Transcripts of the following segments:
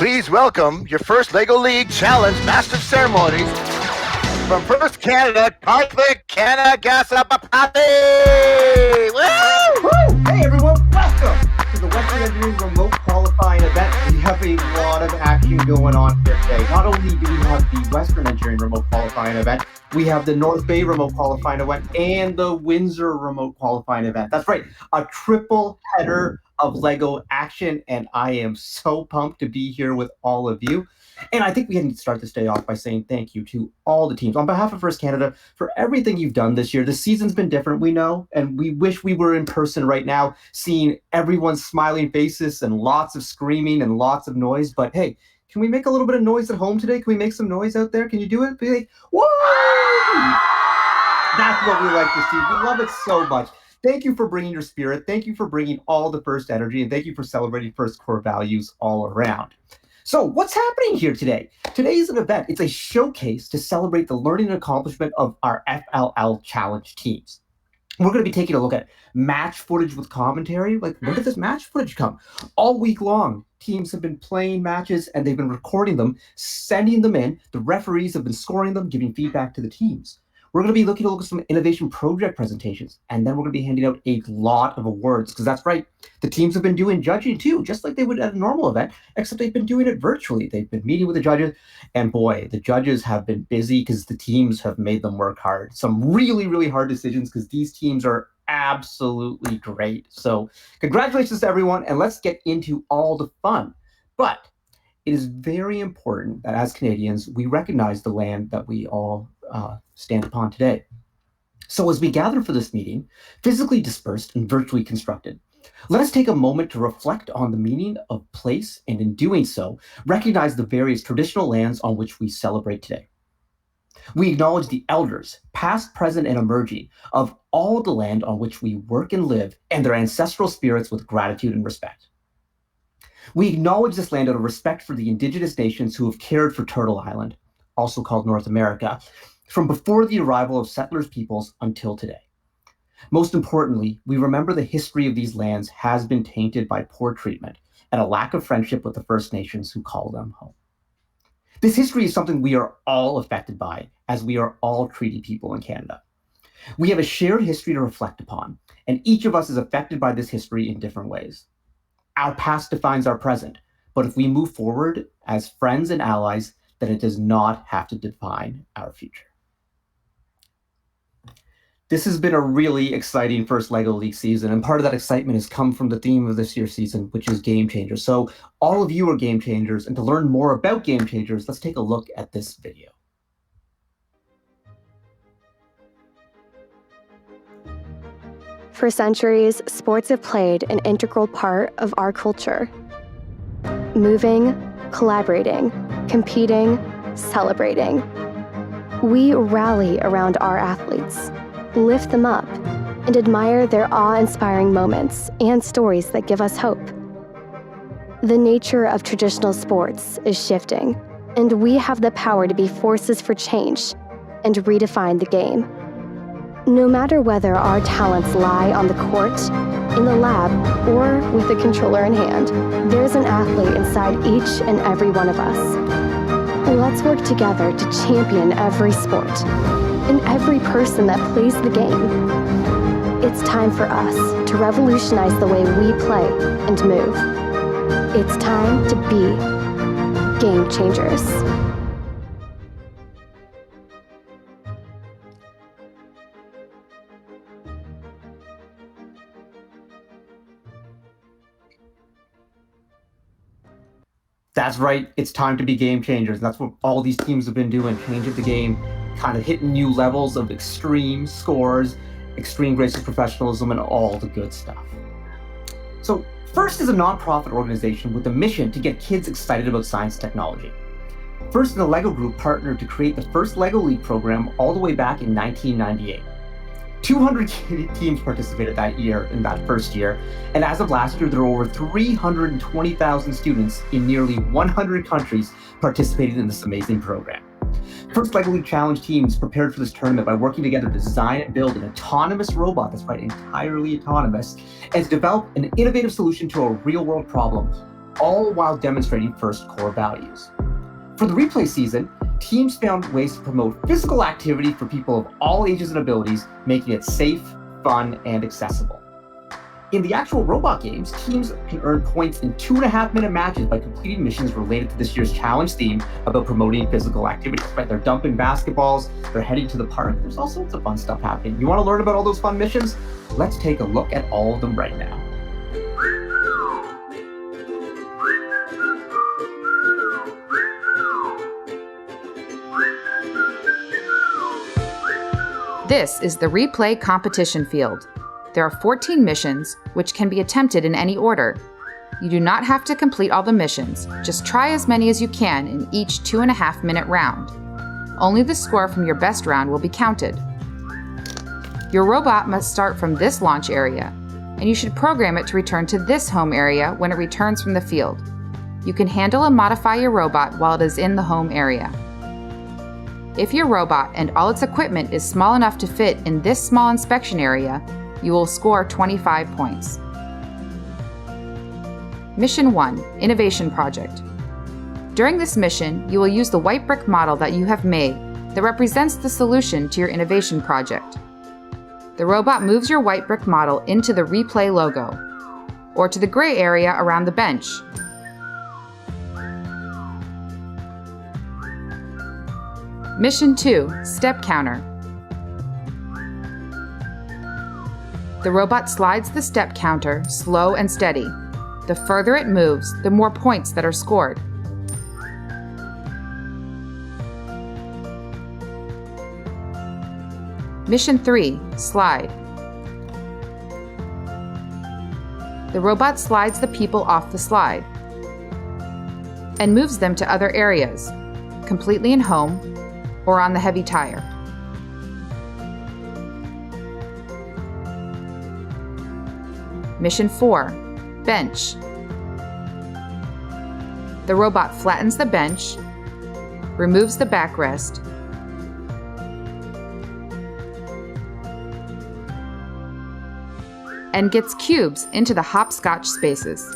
Please welcome your first LEGO League Challenge Master of Ceremonies from First Canada, Karthik Kanagasapapapi! Woo! Woo! Hey everyone, welcome to the Western Engineering Remote Qualifying event. We have a lot of action going on here today. Not only do we have the Western Engineering Remote Qualifying event, we have the North Bay Remote Qualifying event and the Windsor Remote Qualifying event. That's right, a triple header of LEGO action, and I am so pumped to be here with all of you. And I think we need to start this day off by saying thank you to all the teams on behalf of First Canada for everything you've done this year. The season's been different, we know, and we wish we were in person right now, seeing everyone's smiling faces and lots of screaming and lots of noise. But hey, can we make a little bit of noise at home today? Can we make some noise out there? Can you do it? Be like, woo! That's what we like to see. We love it so much. Thank you for bringing your spirit. Thank you for bringing all the First energy, and thank you for celebrating First core values all around. So what's happening here today? Today is an event. It's a showcase to celebrate the learning and accomplishment of our FLL Challenge teams. We're going to be taking a look at match footage with commentary. Like, where did this match footage come? All week long, teams have been playing matches and they've been recording them, sending them in. The referees have been scoring them, giving feedback to the teams. We're going to be looking at some innovation project presentations, and then we're going to be handing out a lot of awards, because that's right, the teams have been doing judging too, just like they would at a normal event, except they've been doing it virtually. They've been meeting with the judges, and boy, the judges have been busy because the teams have made them work hard. Some really, really hard decisions, because these teams are absolutely great. So congratulations to everyone, and let's get into all the fun. But it is very important that as Canadians, we recognize the land that we all stand upon today. So as we gather for this meeting, physically dispersed and virtually constructed, let us take a moment to reflect on the meaning of place, and in doing so, recognize the various traditional lands on which we celebrate today. We acknowledge the elders, past, present, and emerging, of all the land on which we work and live, and their ancestral spirits with gratitude and respect. We acknowledge this land out of respect for the Indigenous nations who have cared for Turtle Island, also called North America, from before the arrival of settlers peoples until today. Most importantly, we remember the history of these lands has been tainted by poor treatment and a lack of friendship with the First Nations who call them home. This history is something we are all affected by, as we are all treaty people in Canada. We have a shared history to reflect upon, and each of us is affected by this history in different ways. Our past defines our present, but if we move forward as friends and allies, then it does not have to define our future. This has been a really exciting first LEGO League season, and part of that excitement has come from the theme of this year's season, which is Game Changers. So all of you are Game Changers, and to learn more about Game Changers, let's take a look at this video. For centuries, sports have played an integral part of our culture. Moving, collaborating, competing, celebrating. We rally around our athletes, lift them up, and admire their awe-inspiring moments and stories that give us hope. The nature of traditional sports is shifting, and we have the power to be forces for change and redefine the game. No matter whether our talents lie on the court, in the lab, or with a controller in hand, there's an athlete inside each and every one of us. Let's work together to champion every sport and every person that plays the game. It's time for us to revolutionize the way we play and move. It's time to be Game Changers. That's right, it's time to be Game Changers. That's what all these teams have been doing, changing the game, kind of hitting new levels of extreme scores, extreme grace of professionalism, and all the good stuff. So FIRST is a nonprofit organization with a mission to get kids excited about science and technology. FIRST and the LEGO Group partnered to create the first LEGO League program all the way back in 1998. 200 teams participated that year, in that first year, and as of last year, there were over 320,000 students in nearly 100 countries participating in this amazing program. First LEGO League Challenge teams prepared for this tournament by working together to design and build an autonomous robot, that's right, entirely autonomous, and to develop an innovative solution to a real-world problem, all while demonstrating first core values. For the replay season, teams found ways to promote physical activity for people of all ages and abilities, making it safe, fun, and accessible. In the actual robot games, teams can earn points in 2.5-minute matches by completing missions related to this year's challenge theme about promoting physical activity. Right? They're dumping basketballs, they're heading to the park. There's all sorts of fun stuff happening. You want to learn about all those fun missions? Let's take a look at all of them right now. This is the replay competition field. There are 14 missions, which can be attempted in any order. You do not have to complete all the missions, just try as many as you can in each 2.5-minute round. Only the score from your best round will be counted. Your robot must start from this launch area, and you should program it to return to this home area when it returns from the field. You can handle and modify your robot while it is in the home area. If your robot and all its equipment is small enough to fit in this small inspection area, you will score 25 points. Mission 1, Innovation Project. During this mission, you will use the white brick model that you have made that represents the solution to your innovation project. The robot moves your white brick model into the replay logo, or to the gray area around the bench. Mission 2, Step Counter. The robot slides the step counter slow and steady. The further it moves, the more points that are scored. Mission 3, Slide. The robot slides the people off the slide and moves them to other areas, completely in home or on the heavy tire. Mission 4, Bench. The robot flattens the bench, removes the backrest, and gets cubes into the hopscotch spaces.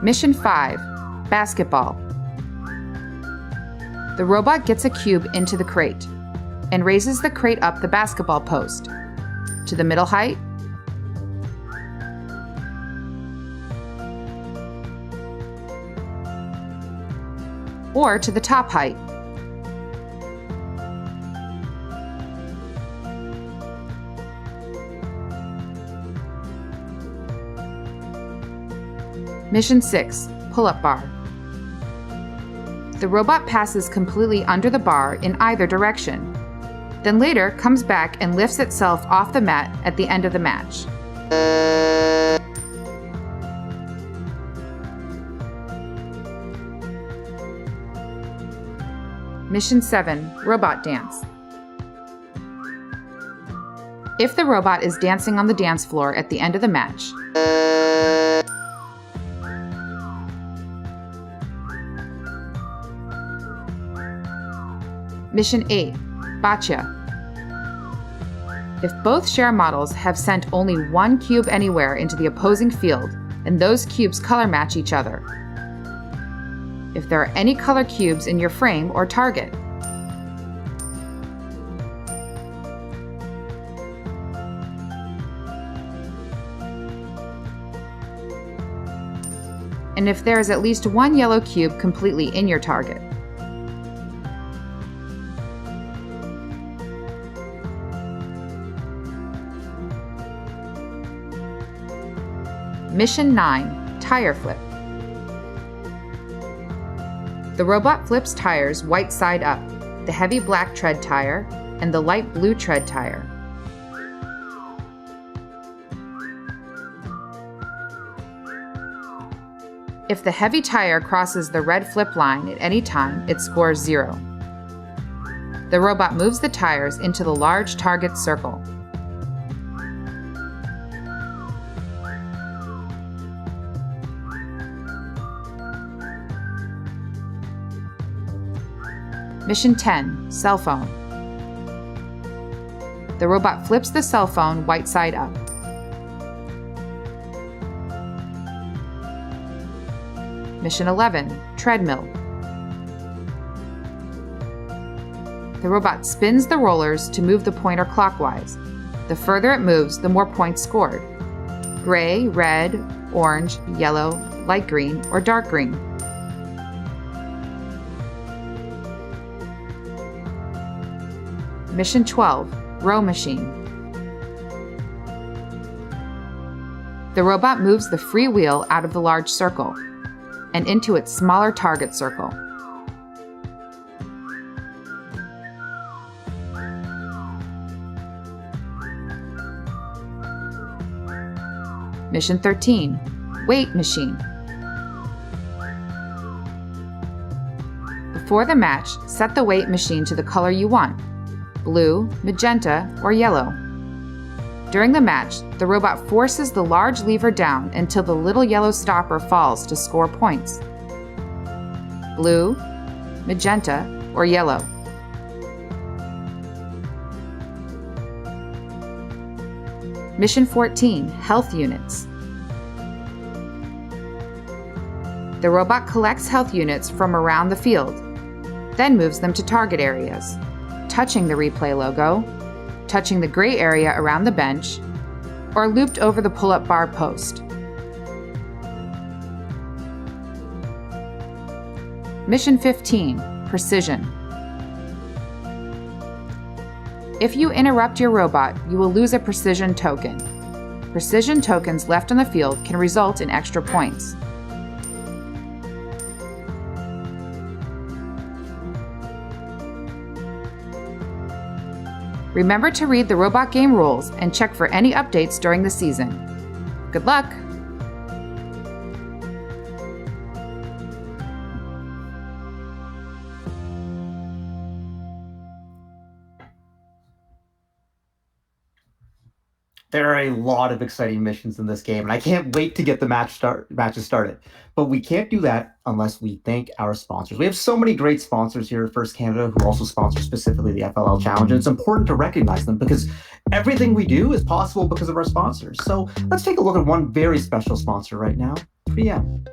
Mission 5, Basketball. The robot gets a cube into the crate and raises the crate up the basketball post to the middle height, or to the top height. Mission 6, Pull-up bar. The robot passes completely under the bar in either direction, then later comes back and lifts itself off the mat at the end of the match. Mission 7, Robot Dance. If the robot is dancing on the dance floor at the end of the match, Mission 8, Boccia. If both share models have sent only one cube anywhere into the opposing field, and those cubes color match each other. If there are any color cubes in your frame or target. And if there is at least one yellow cube completely in your target. Mission 9, Tire Flip. The robot flips tires white side up, the heavy black tread tire and the light blue tread tire. If the heavy tire crosses the red flip line at any time, it scores 0. The robot moves the tires into the large target circle. Mission 10, cell phone. The robot flips the cell phone white side up. Mission 11, treadmill. The robot spins the rollers to move the pointer clockwise. The further it moves, the more points scored. Gray, red, orange, yellow, light green, or dark green. Mission 12, row machine. The robot moves the free wheel out of the large circle and into its smaller target circle. Mission 13, weight machine. Before the match, set the weight machine to the color you want: blue, magenta, or yellow. During the match, the robot forces the large lever down until the little yellow stopper falls to score points: blue, magenta, or yellow. Mission 14, health units. The robot collects health units from around the field, then moves them to target areas, touching the replay logo, touching the gray area around the bench, or looped over the pull-up bar post. Mission 15, precision. If you interrupt your robot, you will lose a precision token. Precision tokens left on the field can result in extra points. Remember to read the robot game rules and check for any updates during the season. Good luck! There are a lot of exciting missions in this game, and I can't wait to get the matches started. But we can't do that unless we thank our sponsors. We have so many great sponsors here at First Canada who also sponsor specifically the FLL Challenge, and it's important to recognize them because everything we do is possible because of our sponsors. So let's take a look at one very special sponsor right now, 3M.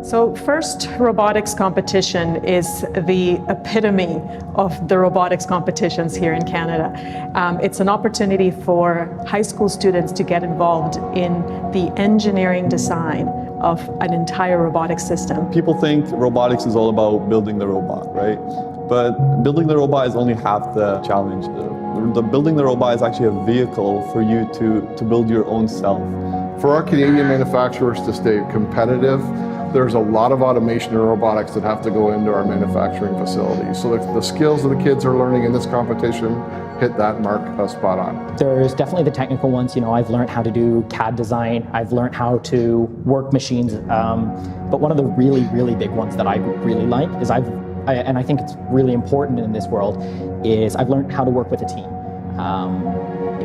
So FIRST Robotics Competition is the epitome of the robotics competitions here in Canada. It's an opportunity for high school students to get involved in the engineering design of an entire robotic system. People think robotics is all about building the robot, right? But building the robot is only half the challenge. Building the robot is actually a vehicle for you to build your own self. For our Canadian manufacturers to stay competitive, there's a lot of automation and robotics that have to go into our manufacturing facilities. So the skills that the kids are learning in this competition hit that mark spot on. There's definitely the technical ones. You know, I've learned how to do CAD design. I've learned how to work machines. But one of the really, really big ones that I really like is and I think it's really important in this world, is I've learned how to work with a team.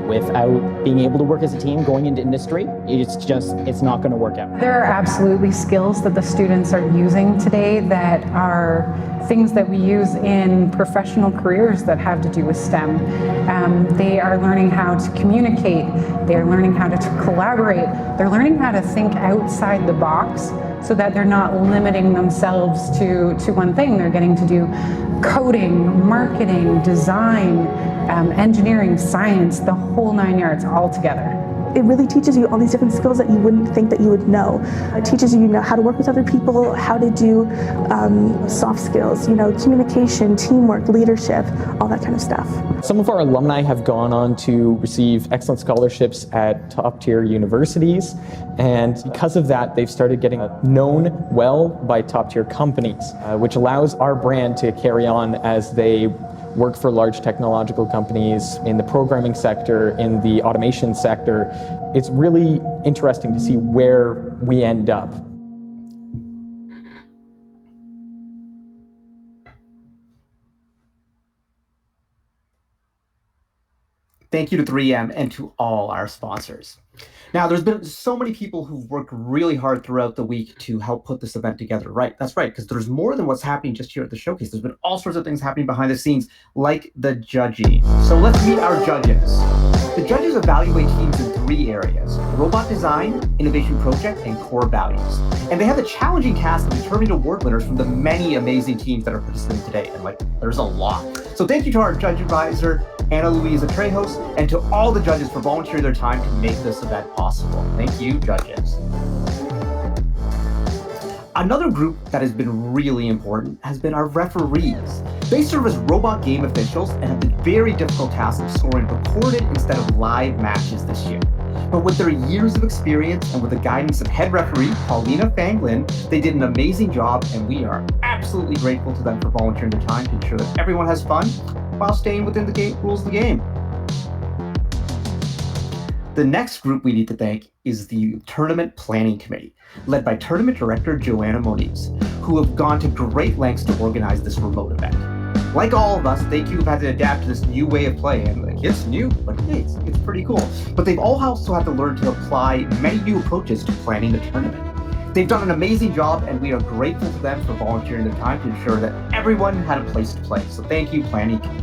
Without being able to work as a team going into industry, it's not going to work out. There are absolutely skills that the students are using today that are things that we use in professional careers that have to do with STEM. They are learning how to communicate, they're learning how to collaborate, they're learning how to think outside the box so that they're not limiting themselves to one thing. They're getting to do coding, marketing, design, engineering, science, the whole 9 yards all together. It really teaches you all these different skills that you wouldn't think that you would know. It teaches you, how to work with other people, how to do soft skills, communication, teamwork, leadership, all that kind of stuff. Some of our alumni have gone on to receive excellent scholarships at top-tier universities, and because of that, they've started getting known well by top-tier companies, which allows our brand to carry on as they work for large technological companies in the programming sector, in the automation sector. It's really interesting to see where we end up. Thank you to 3M and to all our sponsors. Now, there's been so many people who've worked really hard throughout the week to help put this event together, right? That's right, because there's more than what's happening just here at the showcase. There's been all sorts of things happening behind the scenes, like the judging. So let's meet our judges. The judges evaluate teams in 3 areas: robot design, innovation project, and core values. And they have the challenging task of determining award winners from the many amazing teams that are participating today. And there's a lot. So thank you to our judge advisor, Ana Luisa Trejos, and to all the judges for volunteering their time to make this event possible. Thank you, judges. Another group that has been really important has been our referees. They serve as robot game officials and have the very difficult task of scoring recorded instead of live matches this year. But with their years of experience and with the guidance of head referee Paulina Fanglin, they did an amazing job, and we are absolutely grateful to them for volunteering their time to ensure that everyone has fun while staying within the rules of the game. The next group we need to thank is the Tournament Planning Committee, led by Tournament Director Joanna Moniz, who have gone to great lengths to organize this remote event. Like all of us, they too have had to adapt to this new way of play, and it's new, but it's pretty cool. But they've all also had to learn to apply many new approaches to planning the tournament. They've done an amazing job, and we are grateful to them for volunteering their time to ensure that everyone had a place to play. So thank you, Planning Committee.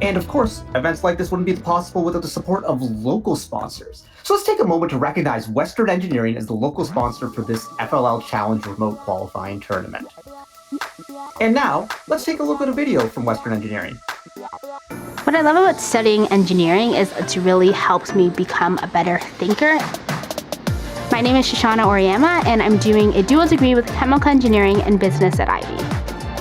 And of course, events like this wouldn't be possible without the support of local sponsors. So let's take a moment to recognize Western Engineering as the local sponsor for this FLL Challenge remote qualifying tournament. And now, let's take a look at a video from Western Engineering. What I love about studying engineering is it's really helped me become a better thinker. My name is Shoshana Oriyama, and I'm doing a dual degree with chemical engineering and business at Ivy.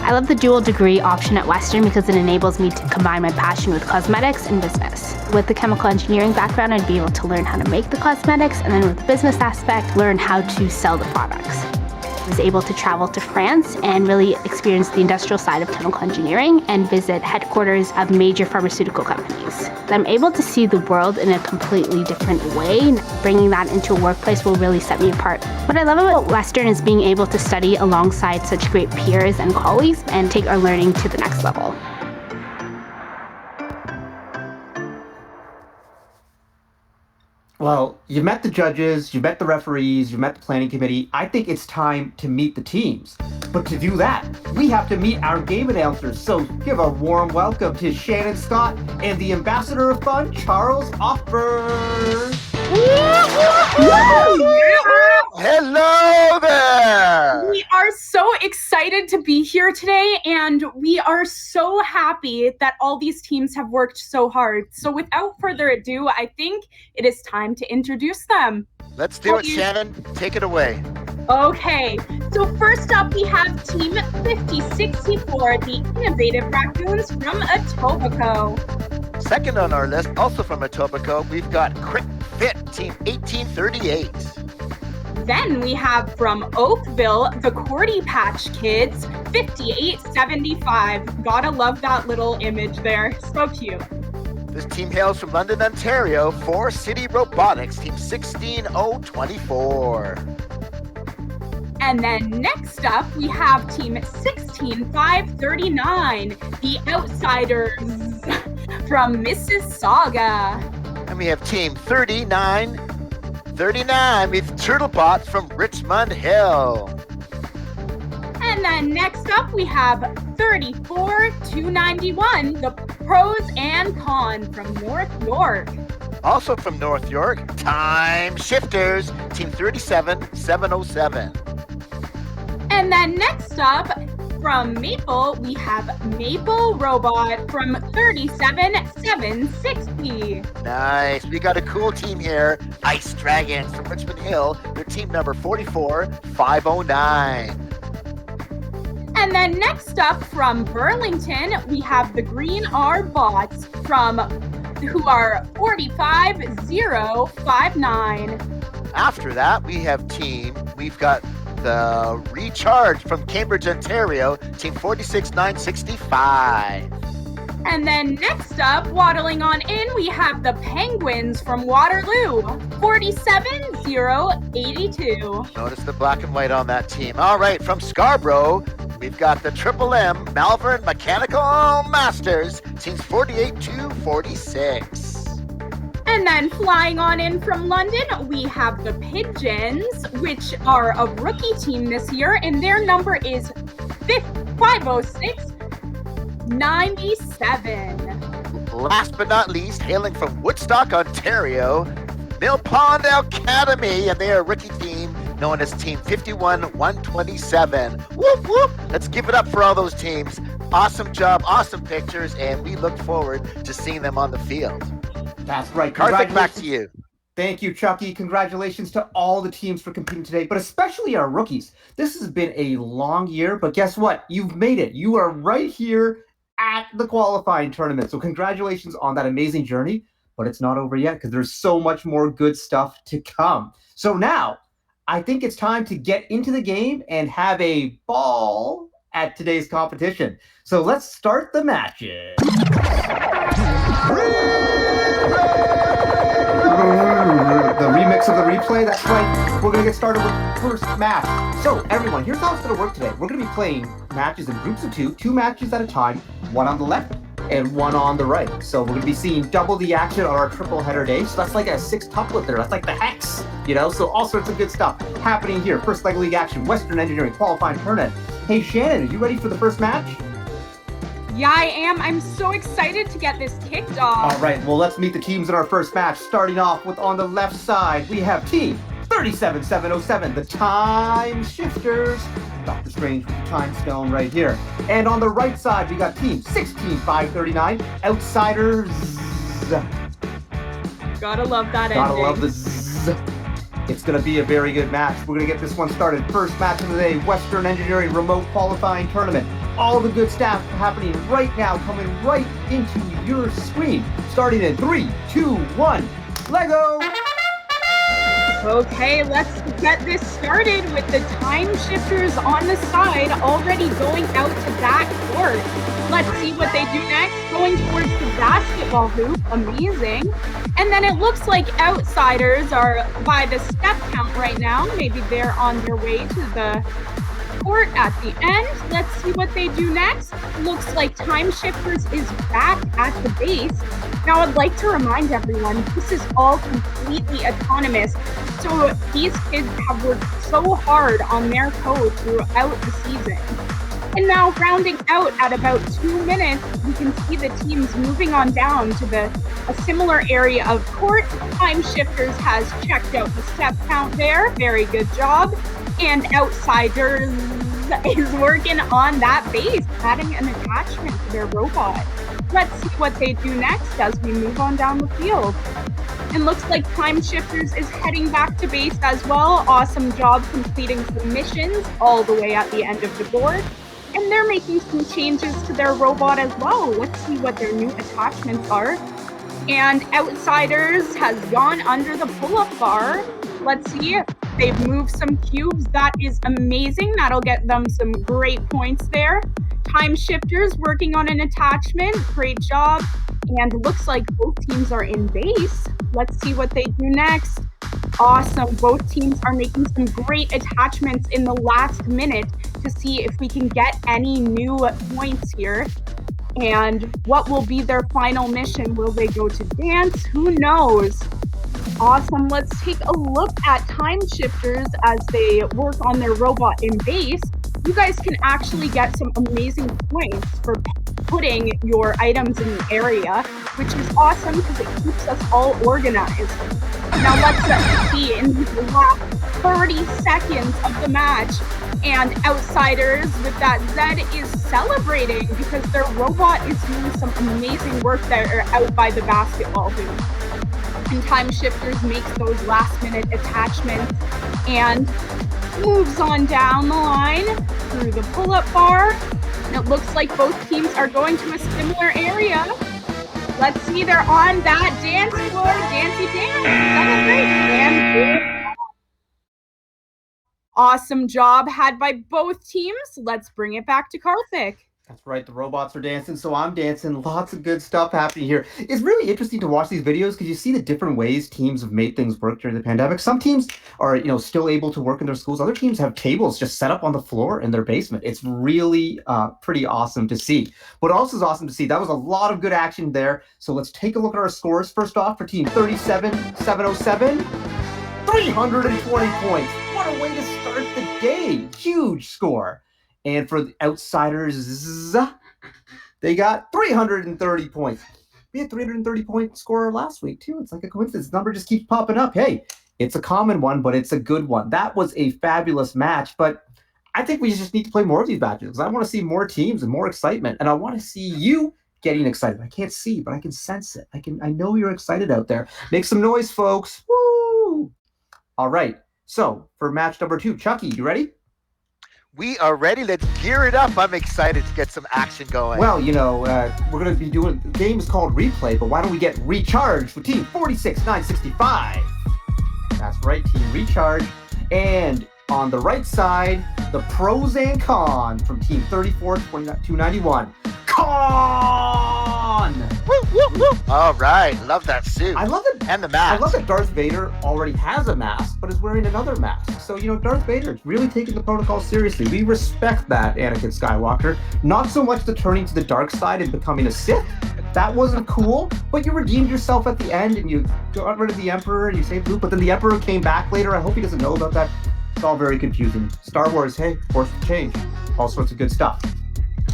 I love the dual degree option at Western because it enables me to combine my passion with cosmetics and business. With the chemical engineering background, I'd be able to learn how to make the cosmetics, and then with the business aspect, learn how to sell the products. I was able to travel to France and really experience the industrial side of chemical engineering and visit headquarters of major pharmaceutical companies. I'm able to see the world in a completely different way. Bringing that into a workplace will really set me apart. What I love about Western is being able to study alongside such great peers and colleagues and take our learning to the next level. Well, you met the judges, you met the referees, you met the planning committee. I think it's time to meet the teams. But to do that, we have to meet our game announcers. So give a warm welcome to Shannon Scott and the ambassador of fun, Charles Offberg. Hello there! We are so excited to be here today, and we are so happy that all these teams have worked so hard. So without further ado, I think it is time to introduce them. Let's do it, Shannon. Take it away. Okay, so first up we have Team 5064, the Innovative Raccoons from Etobicoke. Second on our list, also from Etobicoke, we've got Quick Fit, Team 1838. Then we have from Oakville, the Cordy Patch Kids, 5875. Gotta love that little image there. So cute. This team hails from London, Ontario, 4 City Robotics, Team 16024. And then next up, we have Team 16539, the Outsiders from Mississauga. And we have Team 3939 with Turtlebots from Richmond Hill. And then next up, we have 34291, the Pros and Con from North York. Also from North York, Time Shifters, Team 37707. And then next up, from Maple, we have Maple Robot from 37760. Nice. We got a cool team here. Ice Dragons from Richmond Hill. They're team number 44509. And then next up from Burlington, we have the Green R Bots who are 45059. After that, we've got the Recharge from Cambridge, Ontario, team 46965. And then next up, waddling on in, we have the Penguins from Waterloo, 47082. Notice the black and white on that team. All right, from Scarborough, we've got the Triple M Malvern Mechanical Masters, teams 48 to 46. And then flying on in from London, we have the Pigeons, which are a rookie team this year, and their number is 506-97. Last but not least, hailing from Woodstock, Ontario, Mill Pond Academy, and they are a rookie team known as Team 51-127. Whoop, whoop. Let's give it up for all those teams. Awesome job, awesome pictures, and we look forward to seeing them on the field. That's right. Karthik, back to you. Thank you, Chucky. Congratulations to all the teams for competing today, but especially our rookies. This has been a long year, but guess what? You've made it. You are right here at the qualifying tournament. So congratulations on that amazing journey, but it's not over yet because there's so much more good stuff to come. So now I think it's time to get into the game and have a ball at today's competition. So let's start the matches. The remix of the replay, that's right. We're going to get started with the first match. So everyone, here's how it's going to work today. We're going to be playing matches in groups of two matches at a time, one on the left and one on the right. So we're going to be seeing double the action on our triple header day. So that's like a six-tuplet there. That's like the hex, so all sorts of good stuff happening here. First LEGO League action, Western Engineering qualifying tournament. Hey, Shannon, are you ready for the first match? Yeah, I am. I'm so excited to get this kicked off. All right, well, let's meet the teams in our first match. Starting off with on the left side, we have Team 37707, the Time Shifters. Dr. Strange with the Time Stone right here. And on the right side, we got Team 16539, Outsiders. Gotta love that ending. Gotta love the zzz. It's going to be a very good match. We're going to get this one started. First match of the day, Western Engineering Remote Qualifying Tournament. All the good stuff happening right now, coming right into your screen. Starting in 3, 2, 1, Lego! Okay, let's get this started with the Time Shifters on the side already going out to that court. Let's see what they do next. Going towards the basketball hoop. Amazing. And then it looks like Outsiders are by the step count right now. Maybe they're on their way to the court at the end. Let's see what they do next. Looks like Time Shifters is back at the base. Now I'd like to remind everyone, this is all completely autonomous. So these kids have worked so hard on their code throughout the season. And now rounding out at about 2 minutes, we can see the teams moving on down to a similar area of court. Time Shifters has checked out the step count there. Very good job. And Outsiders is working on that base, adding an attachment to their robot. Let's see what they do next as we move on down the field. And looks like Time Shifters is heading back to base as well. Awesome job completing some missions all the way at the end of the board. And they're making some changes to their robot as well. Let's see what their new attachments are. And Outsiders has gone under the pull-up bar. Let's see. They've moved some cubes. That is amazing. That'll get them some great points there. Time Shifters working on an attachment. Great job. And looks like both teams are in base. Let's see what they do next. Awesome. Both teams are making some great attachments in the last minute to see if we can get any new points here. And what will be their final mission? Will they go to dance? Who knows? Awesome. Let's take a look at Time Shifters as they work on their robot in base. You guys can actually get some amazing points for putting your items in the area, which is awesome because it keeps us all organized. Now let's see in the last 30 seconds of the match, and Outsiders with that Z is celebrating because their robot is doing some amazing work there out by the basketball hoop. And Time Shifters makes those last minute attachments and moves on down the line through the pull-up bar. And it looks like both teams are going to a similar area. Let's see, they're on that dance floor. Dancey dance. Celebrate. And awesome job had by both teams. Let's bring it back to Karthik. That's right, the robots are dancing, so I'm dancing. Lots of good stuff happening here. It's really interesting to watch these videos because you see the different ways teams have made things work during the pandemic. Some teams are, still able to work in their schools. Other teams have tables just set up on the floor in their basement. It's really pretty awesome to see. What else is awesome to see, that was a lot of good action there. So let's take a look at our scores. First off, for team 37-707, 320 points. What a way to start the day. Huge score. And for the Outsiders, they got 330 points. We had 330 point scorer last week, too. It's like a coincidence. The number just keeps popping up. Hey, it's a common one, but it's a good one. That was a fabulous match, but I think we just need to play more of these matches because I want to see more teams and more excitement, and I want to see you getting excited. I can't see, but I can sense it. I know you're excited out there. Make some noise, folks. Woo! All right. So for match number 2, Chucky, you ready? We are ready. Let's gear it up. I'm excited to get some action going. Well, we're going to be doing, the game is called Replay, but why don't we get Recharged with Team 46-965? That's right, Team Recharge. And on the right side, the pros and cons from Team 34-291. Con! Woo, woo, woo. All right. Love that suit. I love it. And the mask. I love that Darth Vader already has a mask, but is wearing another mask. So, Darth Vader is really taking the protocol seriously. We respect that, Anakin Skywalker. Not so much the turning to the dark side and becoming a Sith. That wasn't cool, but you redeemed yourself at the end and you got rid of the Emperor and you saved Luke, but then the Emperor came back later. I hope he doesn't know about that. It's all very confusing. Star Wars, hey, force of change. All sorts of good stuff.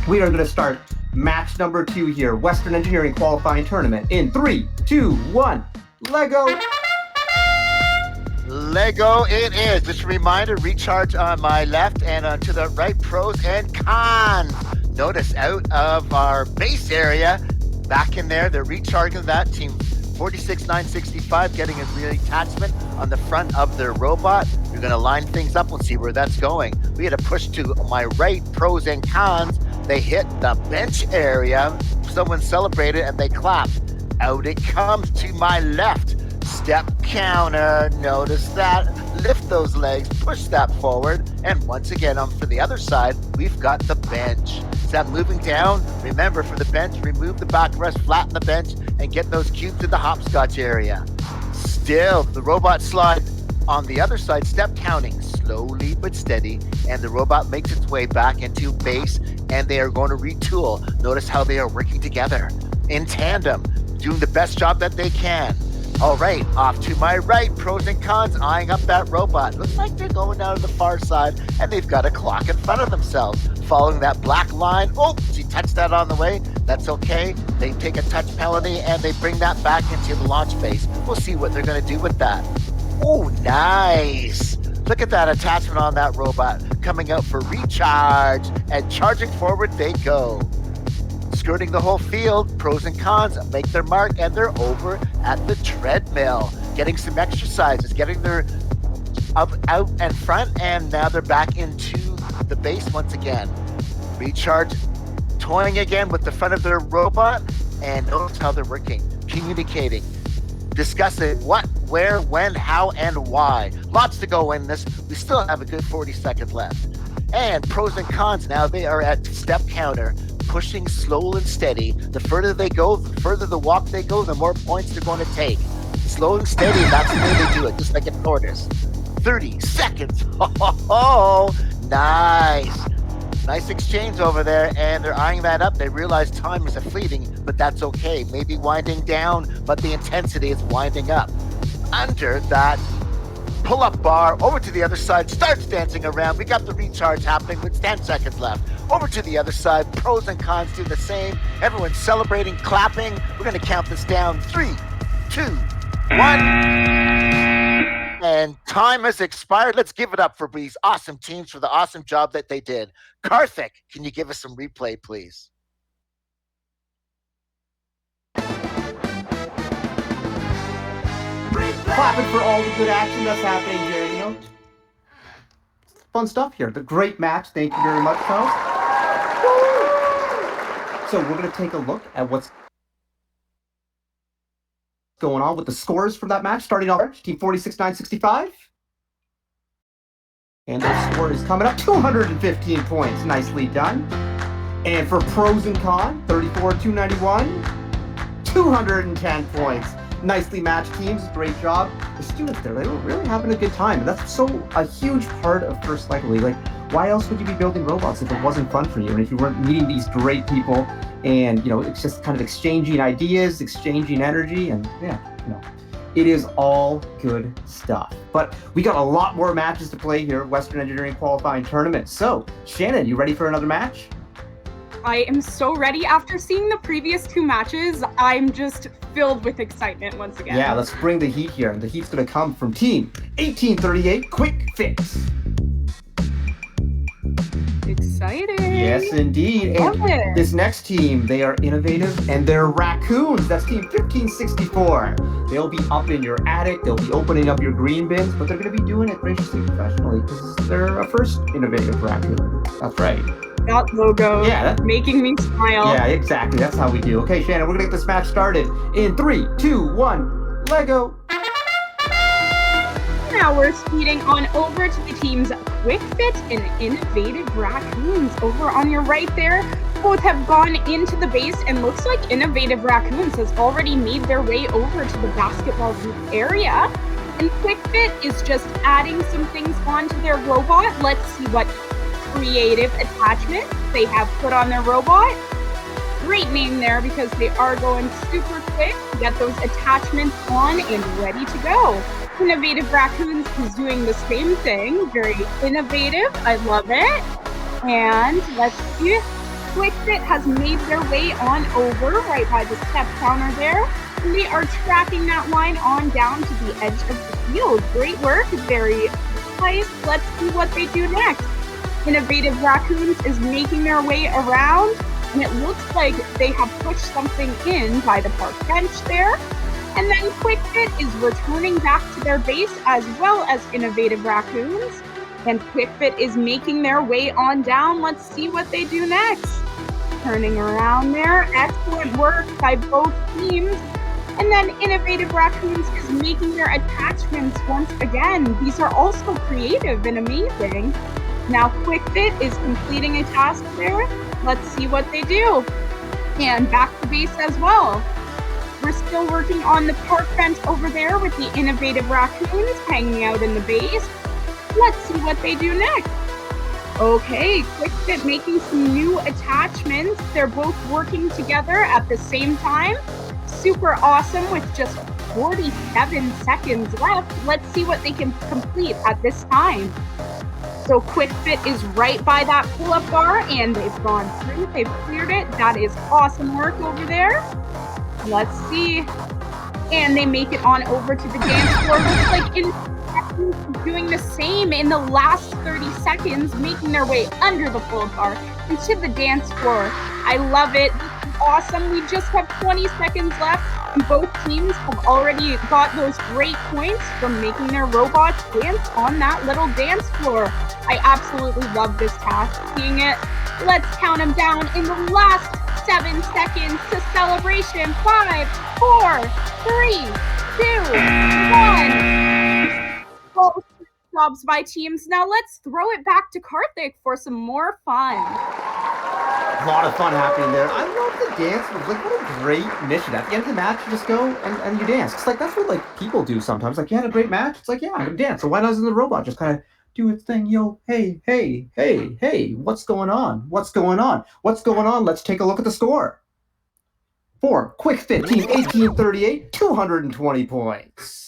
We are going to start match number 2 here. Western Engineering Qualifying Tournament in 3, 2, 1. Lego. Lego it is. Just a reminder, Recharge on my left and to the right, pros and cons. Notice out of our base area, back in there, they're recharging that. Team 46-965 getting a reattachment on the front of their robot. We're going to line things up and see where that's going. We had a push to my right, pros and cons. They hit the bench area. Someone celebrated and they clapped. Out it comes to my left. Step counter. Notice that. Lift those legs. Push that forward. And once again, for the other side, we've got the bench. Is that moving down? Remember, for the bench, remove the backrest, flatten the bench, and get those cubes in the hopscotch area. Still, the robot slide on the other side, step counting, slowly but steady, and the robot makes its way back into base, and they are going to retool. Notice how they are working together in tandem, doing the best job that they can. All right, off to my right, pros and cons, eyeing up that robot. Looks like they're going down to the far side, and they've got a clock in front of themselves, following that black line. Oh, she touched that on the way. That's okay. They take a touch penalty, and they bring that back into the launch base. We'll see what they're going to do with that. Oh, nice. Look at that attachment on that robot, coming out for recharge, and charging forward they go. Skirting the whole field, pros and cons make their mark, and they're over at the treadmill, getting some exercises, getting their up, out, and front, and now they're back into the base once again. Recharge, toying again with the front of their robot, and notice how they're working, communicating, discussing what, where, when, how, and why. Lots to go in this. We still have a good 40 seconds left. And pros and cons now, they are at step counter, pushing slow and steady. The further they go, the further the walk they go, the more points they're going to take. Slow and steady, that's the way they do it, just like a tortoise. 30 seconds. Oh, nice. Nice exchange over there, and they're eyeing that up. They realize time is fleeting, but that's okay. Maybe winding down, but the intensity is winding up. Under that pull-up bar, over to the other side, starts dancing around. We got the recharge happening with 10 seconds left. Over to the other side, pros and cons do the same. Everyone's celebrating, clapping. We're going to count this down. 3, 2, 1. And time has expired. Let's give it up for these awesome teams for the awesome job that they did. Karthik, can you give us some replay, please? Clapping for all the good action that's happening here, Fun stuff here. The great match. Thank you very much, Charles. So we're going to take a look at what's going on with the scores from that match. Starting off, Team 46-965. And their score is coming up 215 points. Nicely done. And for pros and cons, 34, 291, 210 points. Nicely matched teams, great job. The students there, they were really having a good time. And that's a huge part of First Likely. Like, why else would you be building robots if it wasn't fun for you? And if you weren't meeting these great people and, it's just kind of exchanging ideas, exchanging energy, and it is all good stuff. But we got a lot more matches to play here, Western Engineering Qualifying Tournament. So, Shannon, you ready for another match? I am so ready. After seeing the previous 2 matches, I'm just filled with excitement once again. Yeah, let's bring the heat here. And the heat's going to come from Team 1838 Quick Fix. Exciting. Yes, indeed. And this next team, they are innovative and they're raccoons. That's Team 1564. They'll be up in your attic. They'll be opening up your green bins, but they're going to be doing it graciously professionally because they're a first innovative raccoon. That's right. That logo making me smile. Yeah, exactly. That's how we do. Okay, Shannon, we're going to get this match started in 3, 2, 1, Lego. Now we're speeding on over to the teams Quick Fit and Innovative Raccoons. Over on your right there, both have gone into the base, and looks like Innovative Raccoons has already made their way over to the basketball hoop area. And Quick Fit is just adding some things onto their robot. Let's see what creative attachments they have put on their robot. Great name there because they are going super quick to get those attachments on and ready to go. Innovative Raccoons is doing the same thing. Very innovative. I love it. And let's see. Quick Fit has made their way on over right by the step counter there. And they are tracking that line on down to the edge of the field. Great work. Very nice. Let's see what they do next. Innovative Raccoons is making their way around, and it looks like they have pushed something in by the park bench there. And then Quick Fit is returning back to their base, as well as Innovative Raccoons. And Quick Fit is making their way on down. Let's see what they do next. Turning around there. Excellent work by both teams. And then Innovative Raccoons is making their attachments once again. These are also creative and amazing. Now Quick Fit is completing a task there. Let's see what they do. And back to base as well. We're still working on the park bench over there with the Innovative Raccoons hanging out in the base. Let's see what they do next. Okay, Quick Fit making some new attachments. They're both working together at the same time. Super awesome with just 47 seconds left. Let's see what they can complete at this time. So Quick Fit is right by that pull-up bar, and they've gone through. They've cleared it. That is awesome work over there. Let's see. And they make it on over to the dance floor. Looks like doing the same in the last 30 seconds, making their way under the pull-up bar into the dance floor. I love it. This is awesome. We just have 20 seconds left. And both teams have already got those great points from making their robots dance on that little dance floor. I absolutely love this task. Seeing it. Let's count them down in the last 7 seconds to celebration. 5, 4, 3, 2, 1. Both jobs by teams. Now let's throw it back to Karthik for some more fun. A lot of fun happening there. I love the dance moves. Like, what a great mission. At the end of the match, you just go and you dance. It's like, that's what people do sometimes. Like, you had a great match? It's like, yeah, I'm gonna dance. So why doesn't the robot just kind of do its thing? Hey, what's going on? What's going on? Let's take a look at the score. For Quick Fit Team 1838, 220 points.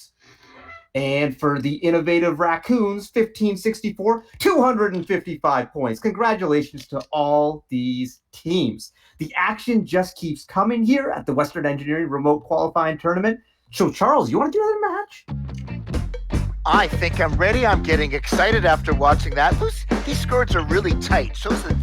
And for the Innovative Raccoons, 1564, 255 points. Congratulations to all these teams. The action just keeps coming here at the Western Engineering Remote Qualifying Tournament. So, Charles, you want to do another match? I think I'm ready. I'm getting excited after watching that. These scores are really tight. Shows that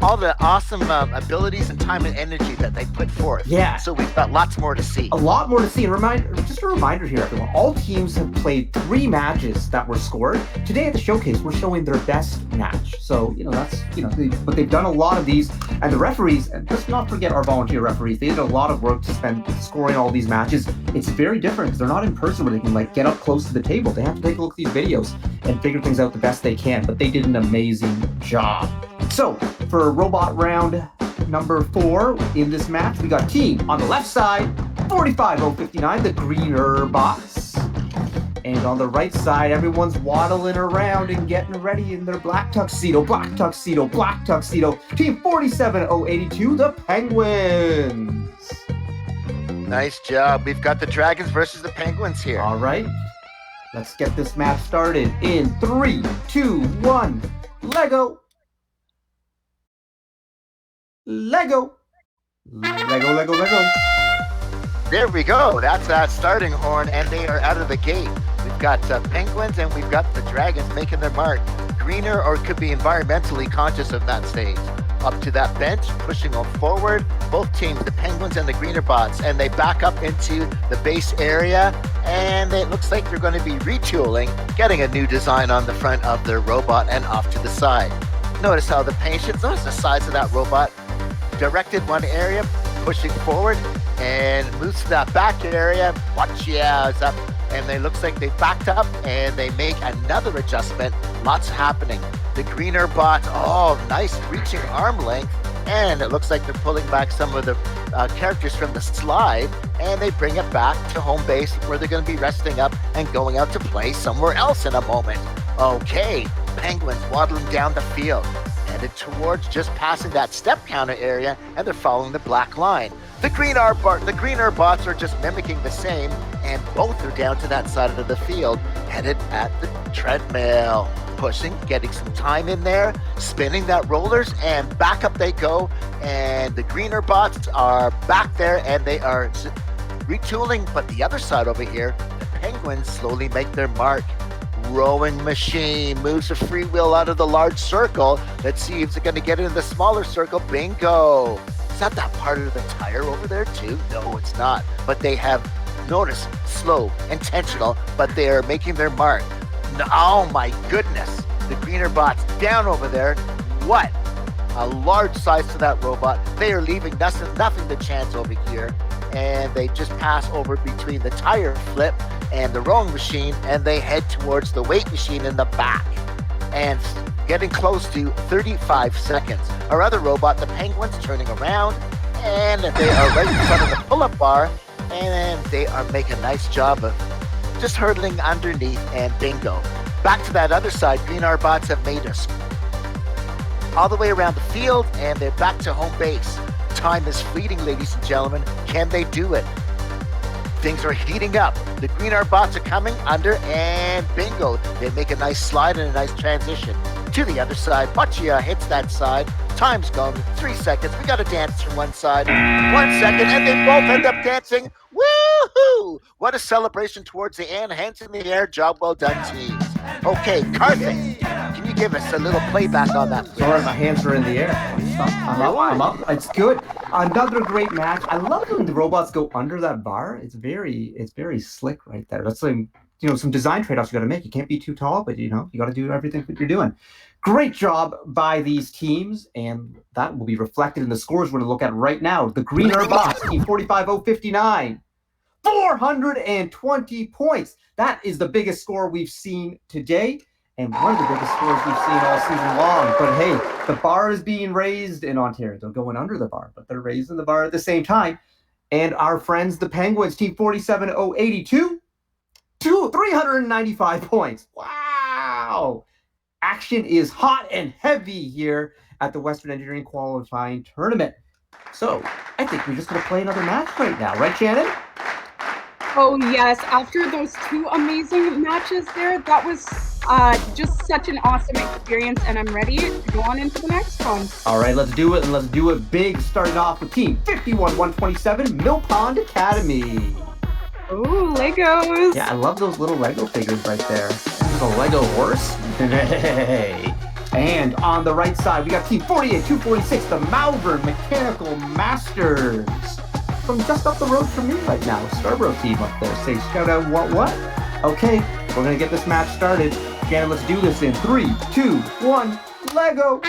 all the awesome abilities and time and energy that they put forth. Yeah. So we've got lots more to see. A lot more to see. And just a reminder here, everyone. All teams have played 3 matches that were scored. Today at the showcase, we're showing their best match. So, but they've done a lot of these. And the referees, and let's not forget our volunteer referees, they did a lot of work to spend scoring all these matches. It's very different because they're not in person where they can get up close to the table. They have to take a look at these videos and figure things out the best they can. But they did an amazing job. So, for robot round number 4 in this match. We got team on the left side, 45059, the Greener Bots. And on the right side, everyone's waddling around and getting ready in their black tuxedo. Team 47082, the Penguins. Nice job. We've got the Dragons versus the Penguins here. All right. Let's get this match started in 3, 2, 1. Lego. There we go. That's that starting horn, and they are out of the gate. We've got Penguins and we've got the Dragons making their mark. Greener, or could be environmentally conscious of that stage. Up to that bench, pushing on forward. Both teams, the Penguins and the Greener Bots, and they back up into the base area, and it looks like they're going to be retooling, getting a new design on the front of their robot and off to the side. Notice how the patience, notice the size of that robot, directed one area, pushing forward, and moves to that back area. Watch, yeah, it's up. And it looks like they backed up and they make another adjustment. Lots happening. The Greener Bot, oh, nice reaching arm length. And it looks like they're pulling back some of the characters from the slide, and they bring it back to home base where they're going to be resting up and going out to play somewhere else in a moment. Okay, Penguins waddling down the field, headed towards just passing that step counter area, and they're following the black line. The Greener Bots are just mimicking the same, and both are down to that side of the field, headed at the treadmill. Pushing, getting some time in there, spinning that rollers, and back up they go. And the Greener Bots are back there, and they are retooling. But the other side over here, the Penguins slowly make their mark. Rowing machine moves a freewheel out of the large circle. Let's see if it's going to get into the smaller circle. Bingo! Is that part of the tire over there too? No, it's not. But they have, notice, slow, intentional, but they are making their mark. Oh my goodness, the Greener Bots down over there. What a large size to that robot. They are leaving nothing to chance over here, and they just pass over between the tire flip and the rowing machine, and they head towards the weight machine in the back and getting close to 35 seconds. Our other robot, the Penguins, turning around, and they are right in front of the pull-up bar, and they are making a nice job of just hurdling underneath, and bingo. Back to that other side, Greener Bots have made us all the way around the field, and they're back to home base. Time is fleeting, ladies and gentlemen. Can they do it? Things are heating up. The Greener Bots are coming under, and bingo. They make a nice slide and a nice transition to the other side. Boccia hits that side. Time's gone. 3 seconds. We got to dance from one side. 1 second, and they both end up dancing. Woohoo! What a celebration towards the end. Hands in the air. Job well done, teams. Okay, Carthen, can you give us a little playback on that, please? Sorry, my hands are in the air. I'm up. It's good. Another great match. I love it when the robots go under that bar. It's very slick right there. That's like, some design trade-offs you got to make. You can't be too tall, but you got to do everything that you're doing. Great job by these teams, and that will be reflected in the scores we're going to look at right now. The Greener Bots, team 45059, 420 points. That is the biggest score we've seen today, and one of the biggest scores we've seen all season long. But hey, the bar is being raised in Ontario. They're going under the bar, but they're raising the bar at the same time. And our friends, the Penguins, team 47082, 395 points. Wow! Action is hot and heavy here at the Western Engineering Qualifying Tournament. So I think we're just going to play another match right now, right, Shannon? Oh yes, after those 2 amazing matches there, that was just such an awesome experience, and I'm ready to go on into the next one. All right, let's do it, and let's do it big, starting off with Team 51127, Mill Pond Academy. Ooh, Legos. Yeah, I love those little Lego figures right there. There's a Lego horse. Hey. And on the right side, we got Team 48246, the Malvern Mechanical Masters. From just up the road from me right now, Scarborough team up there. Say shout out what? Okay, we're gonna get this match started. Shannon, let's do this in 3, 2, 1, Lego.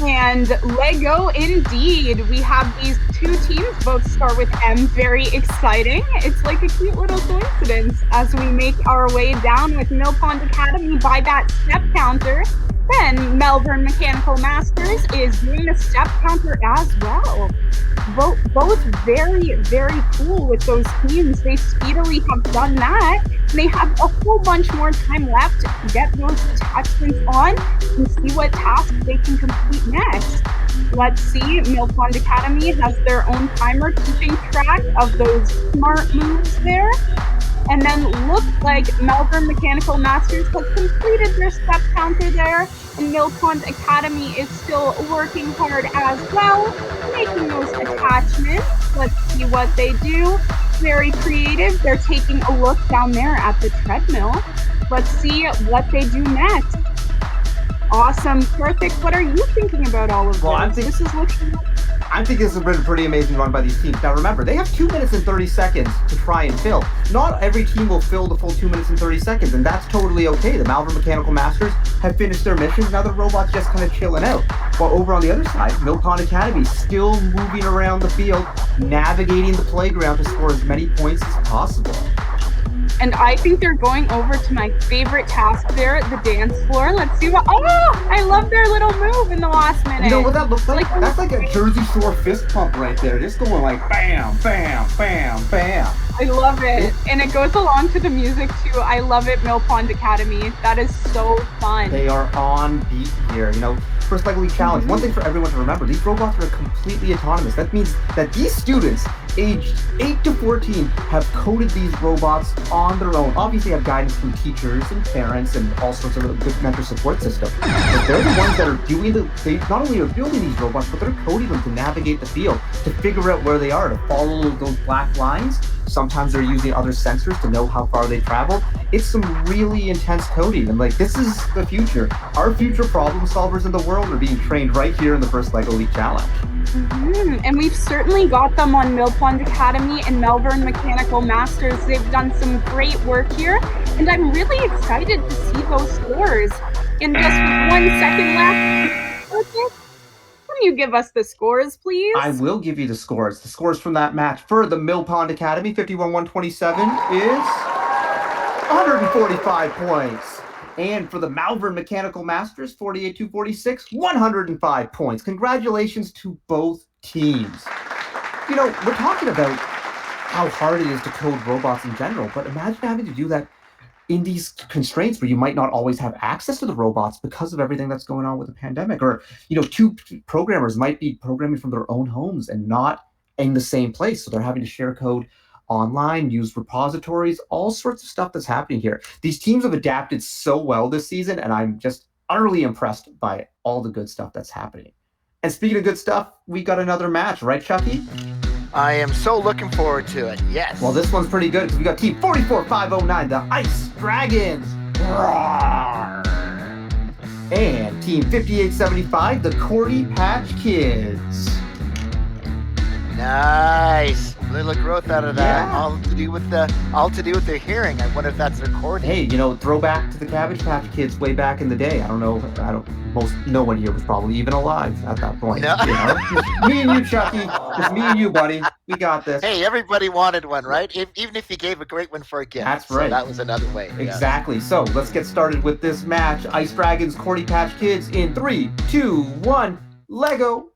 And Lego indeed. We have these 2 teams, both start with M. Very exciting. It's like a cute little coincidence as we make our way down with Mill Pond Academy by that step counter. then Melbourne Mechanical Masters is doing the step counter as well. Both very, very cool with those teams. They speedily have done that. And they have a whole bunch more time left to get those attachments on and see what tasks they can complete next. Let's see, Mill Pond Academy has their own timer keeping track of those smart moves there. And then looks like Melbourne Mechanical Masters has completed their step counter there, and Mill Pond Academy is still working hard as well, making those attachments. Let's see what they do. Very creative. They're taking a look down there at the treadmill. Let's see what they do next. Awesome, perfect. What are you thinking about all of this? This is looking. I think this has been a pretty amazing run by these teams. Now remember, they have 2 minutes and 30 seconds to try and fill. Not every team will fill the full 2 minutes and 30 seconds, and that's totally okay. The Malvern Mechanical Masters have finished their missions. Now the robots just kind of chilling out. While over on the other side, Mill Pond Academy still moving around the field, navigating the playground to score as many points as possible. And I think they're going over to my favorite task there, the dance floor. Let's see what. Oh, I love their little move in the last minute. You know what that looks like? That's like a Jersey Shore fist pump right there. Just going like bam, bam, bam, bam. I love it. And it goes along to the music too. I love it, Mill Pond Academy. That is so fun. They are on beat here. You know, First Lego League Challenge. One thing for everyone to remember, these robots are completely autonomous. That means that these students aged 8 to 14 have coded these robots on their own. Obviously have guidance from teachers and parents and all sorts of good mentor support system. But they're the ones that are doing they not only are building these robots, but they're coding them to navigate the field, to figure out where they are, to follow those black lines. Sometimes they're using other sensors to know how far they travel. It's some really intense coding. And like, this is the future. Our future problem solvers in the world are being trained right here in the First Lego League Challenge. And we've certainly got them on Mill Pond Academy and Melbourne Mechanical Masters. They've done some great work here, and I'm really excited to see those scores. And just with 1 second left, can you give us the scores, please? I will give you the scores. The scores from that match for the Mill Pond Academy, 51-127, is 145 points. And for the Malvern Mechanical Masters, 48-46, 105 points. Congratulations to both teams. You know, we're talking about how hard it is to code robots in general, but imagine having to do that in these constraints where you might not always have access to the robots because of everything that's going on with the pandemic. Or, you know, two programmers might be programming from their own homes and not in the same place. So they're having to share code online, use repositories, all sorts of stuff that's happening here. These teams have adapted so well this season, and I'm just utterly impressed by all the good stuff that's happening. And speaking of good stuff, we got another match, right, Chucky? I am so looking forward to it, yes. Well, this one's pretty good because we got Team 44509, the Ice Dragons. Roar! And Team 5875, the Cordy Patch Kids. Nice. Little growth out of that. Yeah. All to do with their hearing. I wonder if that's recording. Hey, you know, throwback to the Cabbage Patch Kids way back in the day. No one here was probably even alive at that point. No. You know? Just me and you, Chucky. Just me and you, buddy. We got this. Hey, everybody wanted one, right? Even if you gave a great one for a gift. That's right. So that was another way. Exactly. Yeah. So let's get started with this match. Ice Dragons, Cordy Patch Kids in 3, 2, 1, Lego.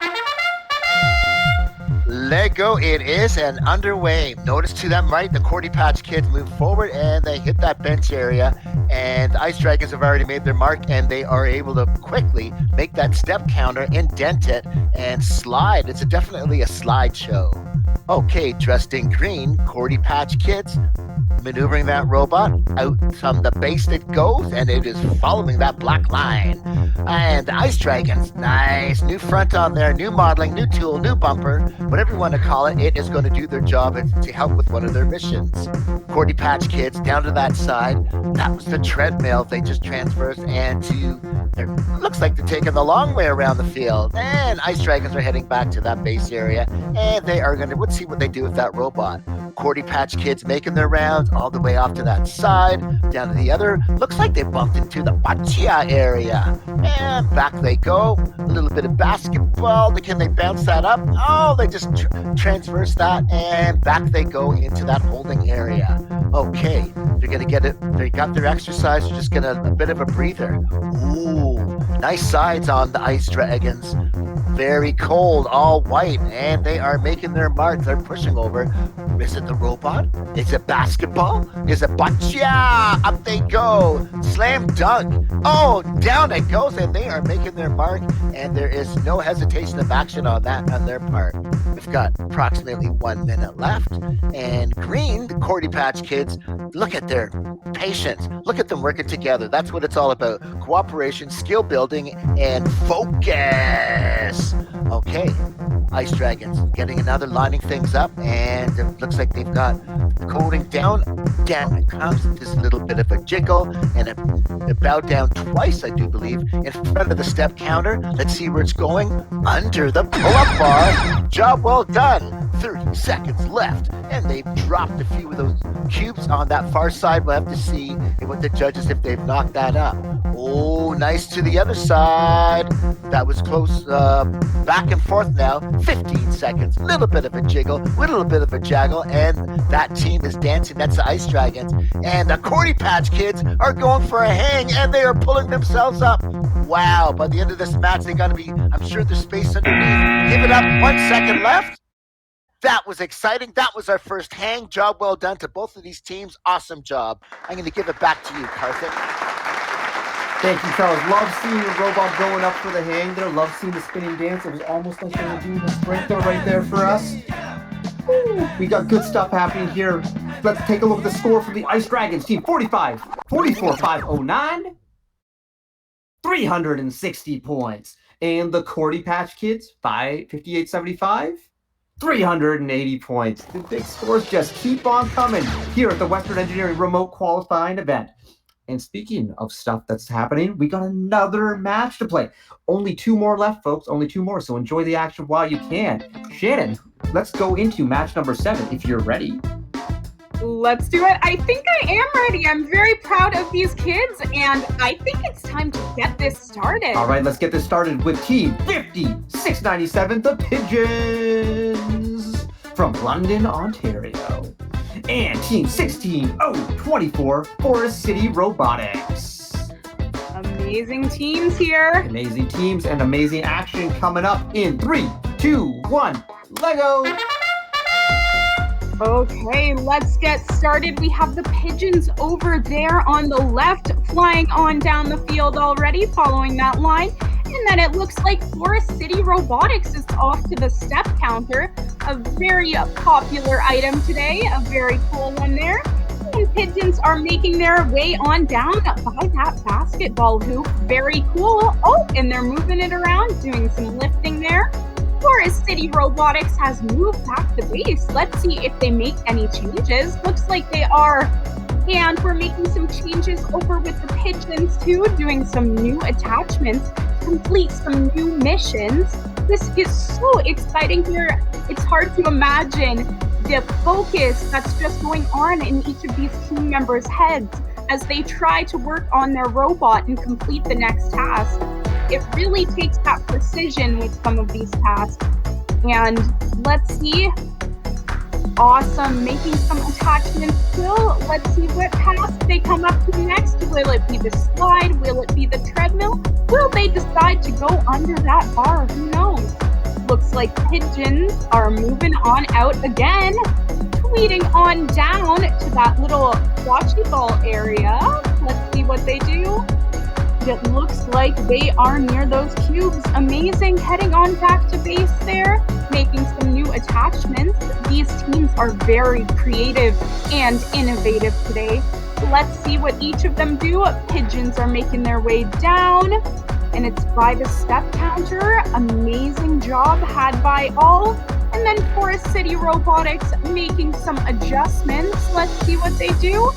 Lego it is, and underway. Notice to them right, the Cordy Patch Kids move forward and they hit that bench area, and the Ice Dragons have already made their mark, and they are able to quickly make that step counter, indent it, and slide. It's definitely a slideshow. Okay, dressed in green, Cordy Patch Kids maneuvering that robot out from the base it goes, and it is following that black line. And the Ice Dragons, nice new front on there, new modeling, new tool, new bumper, whatever you want to call it. It is going to do their job to help with one of their missions. Cordy Patch Kids down to that side. That was the treadmill they just transversed, and it looks like they're taking the long way around the field. And Ice Dragons are heading back to that base area, and they are going to, let's see what they do with that robot. Cordy Patch Kids making their rounds all the way off to that side, down to the other. Looks like they bumped into the Boccia area. And back they go. A little bit of basketball. Can they bounce that up? Oh, they just transverse that, and back they go into that holding area. Okay, they're going to get it. They got their exercise. They're just getting a bit of a breather. Ooh, Nice sides on the Ice Dragons. Very cold, all white, and they are making their mark. They're pushing over. Is it the robot? Is it basketball? Is it boccia? Up they go. Slam dunk. Oh, down it goes, and they are making their mark, and there is no hesitation of action on that on their part. We've got approximately 1 minute left, and green, the Cordy Patch Kids, look at their patience. Look at them working together. That's what it's all about. Cooperation, skill building, and focus. Okay, Ice Dragons getting another, lining things up, and it looks like they've got the coding down. Down it comes. Just a little bit of a jiggle, and it bowed down twice, I do believe, in front of the step counter. Let's see where it's going. Under the pull-up bar. Job well done. 30 seconds left, and they've dropped a few of those cubes on that far side. We'll have to see with the judges if they've knocked that up. Oh, nice to the other side. That was close. Back and forth now. 15 seconds. Little bit of a jiggle, little bit of a jaggle, and that team is dancing. That's the Ice Dragons. And the Cordy Patch Kids are going for a hang, and they are pulling themselves up. Wow, by the end of this match, they got to be, I'm sure there's space underneath. Give it up. 1 second left. That was exciting. That was our first hang. Job well done to both of these teams. Awesome job. I'm going to give it back to you, Karthik. Thank you, Charles. Love seeing the robot going up for the hang there. Love seeing the spinning dance. It was almost like they were doing a sprint there right there for us. Woo. We got good stuff happening here. Let's take a look at the score from the Ice Dragons team. 45, 44, 509, 360 points. And the Cordy Patch Kids, 58, 75. 380 points. The big scores just keep on coming here at the Western Engineering Remote Qualifying event. And speaking of stuff that's happening, we got another match to play. Only 2 more left, folks. Only 2 more. So enjoy the action while you can. Shannon, let's go into match number 7 if you're ready. Let's do it. I think I am ready. I'm very proud of these kids, and I think it's time to get this started. All right, let's get this started with Team 5697, the Pigeons from London, Ontario. And Team 16024, Forest City Robotics. Amazing teams here. Amazing teams and amazing action coming up in 3, 2, 1, Lego! Okay, let's get started. We have the Pigeons over there on the left, flying on down the field already, following that line. And then it looks like Forest City Robotics is off to the step counter, a very popular item today, a very cool one there. And Pigeons are making their way on down by that basketball hoop. Very cool. Oh, and they're moving it around, doing some lifting there. Forest City Robotics has moved back to base. Let's see if they make any changes. Looks like they are. And we're making some changes over with the Pigeons too, doing some new attachments, complete some new missions. This is so exciting here. It's hard to imagine the focus that's just going on in each of these team members' heads as they try to work on their robot and complete the next task. It really takes that precision with some of these tasks. And let's see. Awesome, making some attachments still. Let's see what task they come up to next. Will it be the slide? Will it be the treadmill? Will they decide to go under that bar? Who knows? Looks like Pigeons are moving on out again, tweeting on down to that little bocce ball area. Let's see what they do. It looks like they are near those cubes. Amazing, heading on back to base there, making some new attachments. These teams are very creative and innovative today. Let's see what each of them do. Pigeons are making their way down, and it's by the step counter. Amazing job had by all. And then Forest City Robotics making some adjustments. Let's see what they do.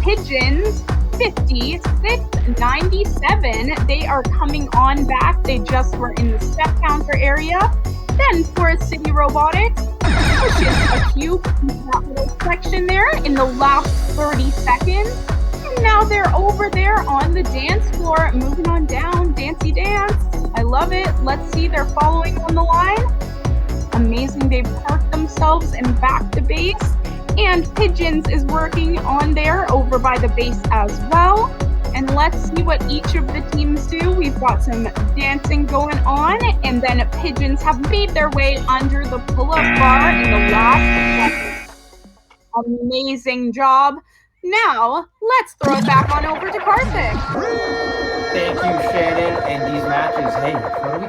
Pigeons, 5697. They are coming on back. They just were in the step counter area. Then Forest City Robotics pushes a cube into that little section there in the last 30 seconds. And now they're over there on the dance floor, moving on down, dancey dance. I love it. Let's see, they're following on the line. Amazing, they've parked themselves and back to base. And Pigeons is working on there over by the base as well. And let's see what each of the teams do. We've got some dancing going on, and then pigeons have made their way under the pull-up bar in the last second. Amazing job. Now, let's throw it back on over to Karthik. Thank you, Shannon. And these matches, hey, what do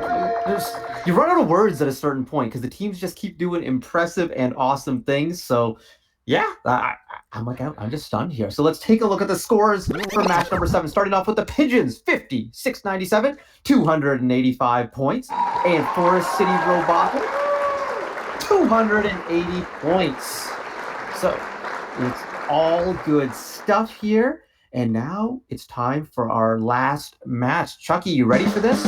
you run out of words at a certain point because the teams just keep doing impressive and awesome things. So, yeah, I'm just stunned here. So let's take a look at the scores for match number 7. Starting off with the Pigeons, 56-97, 285 points, and Forest City Robotics, 280 points. So it's all good stuff here. And now it's time for our last match. Chucky, you ready for this?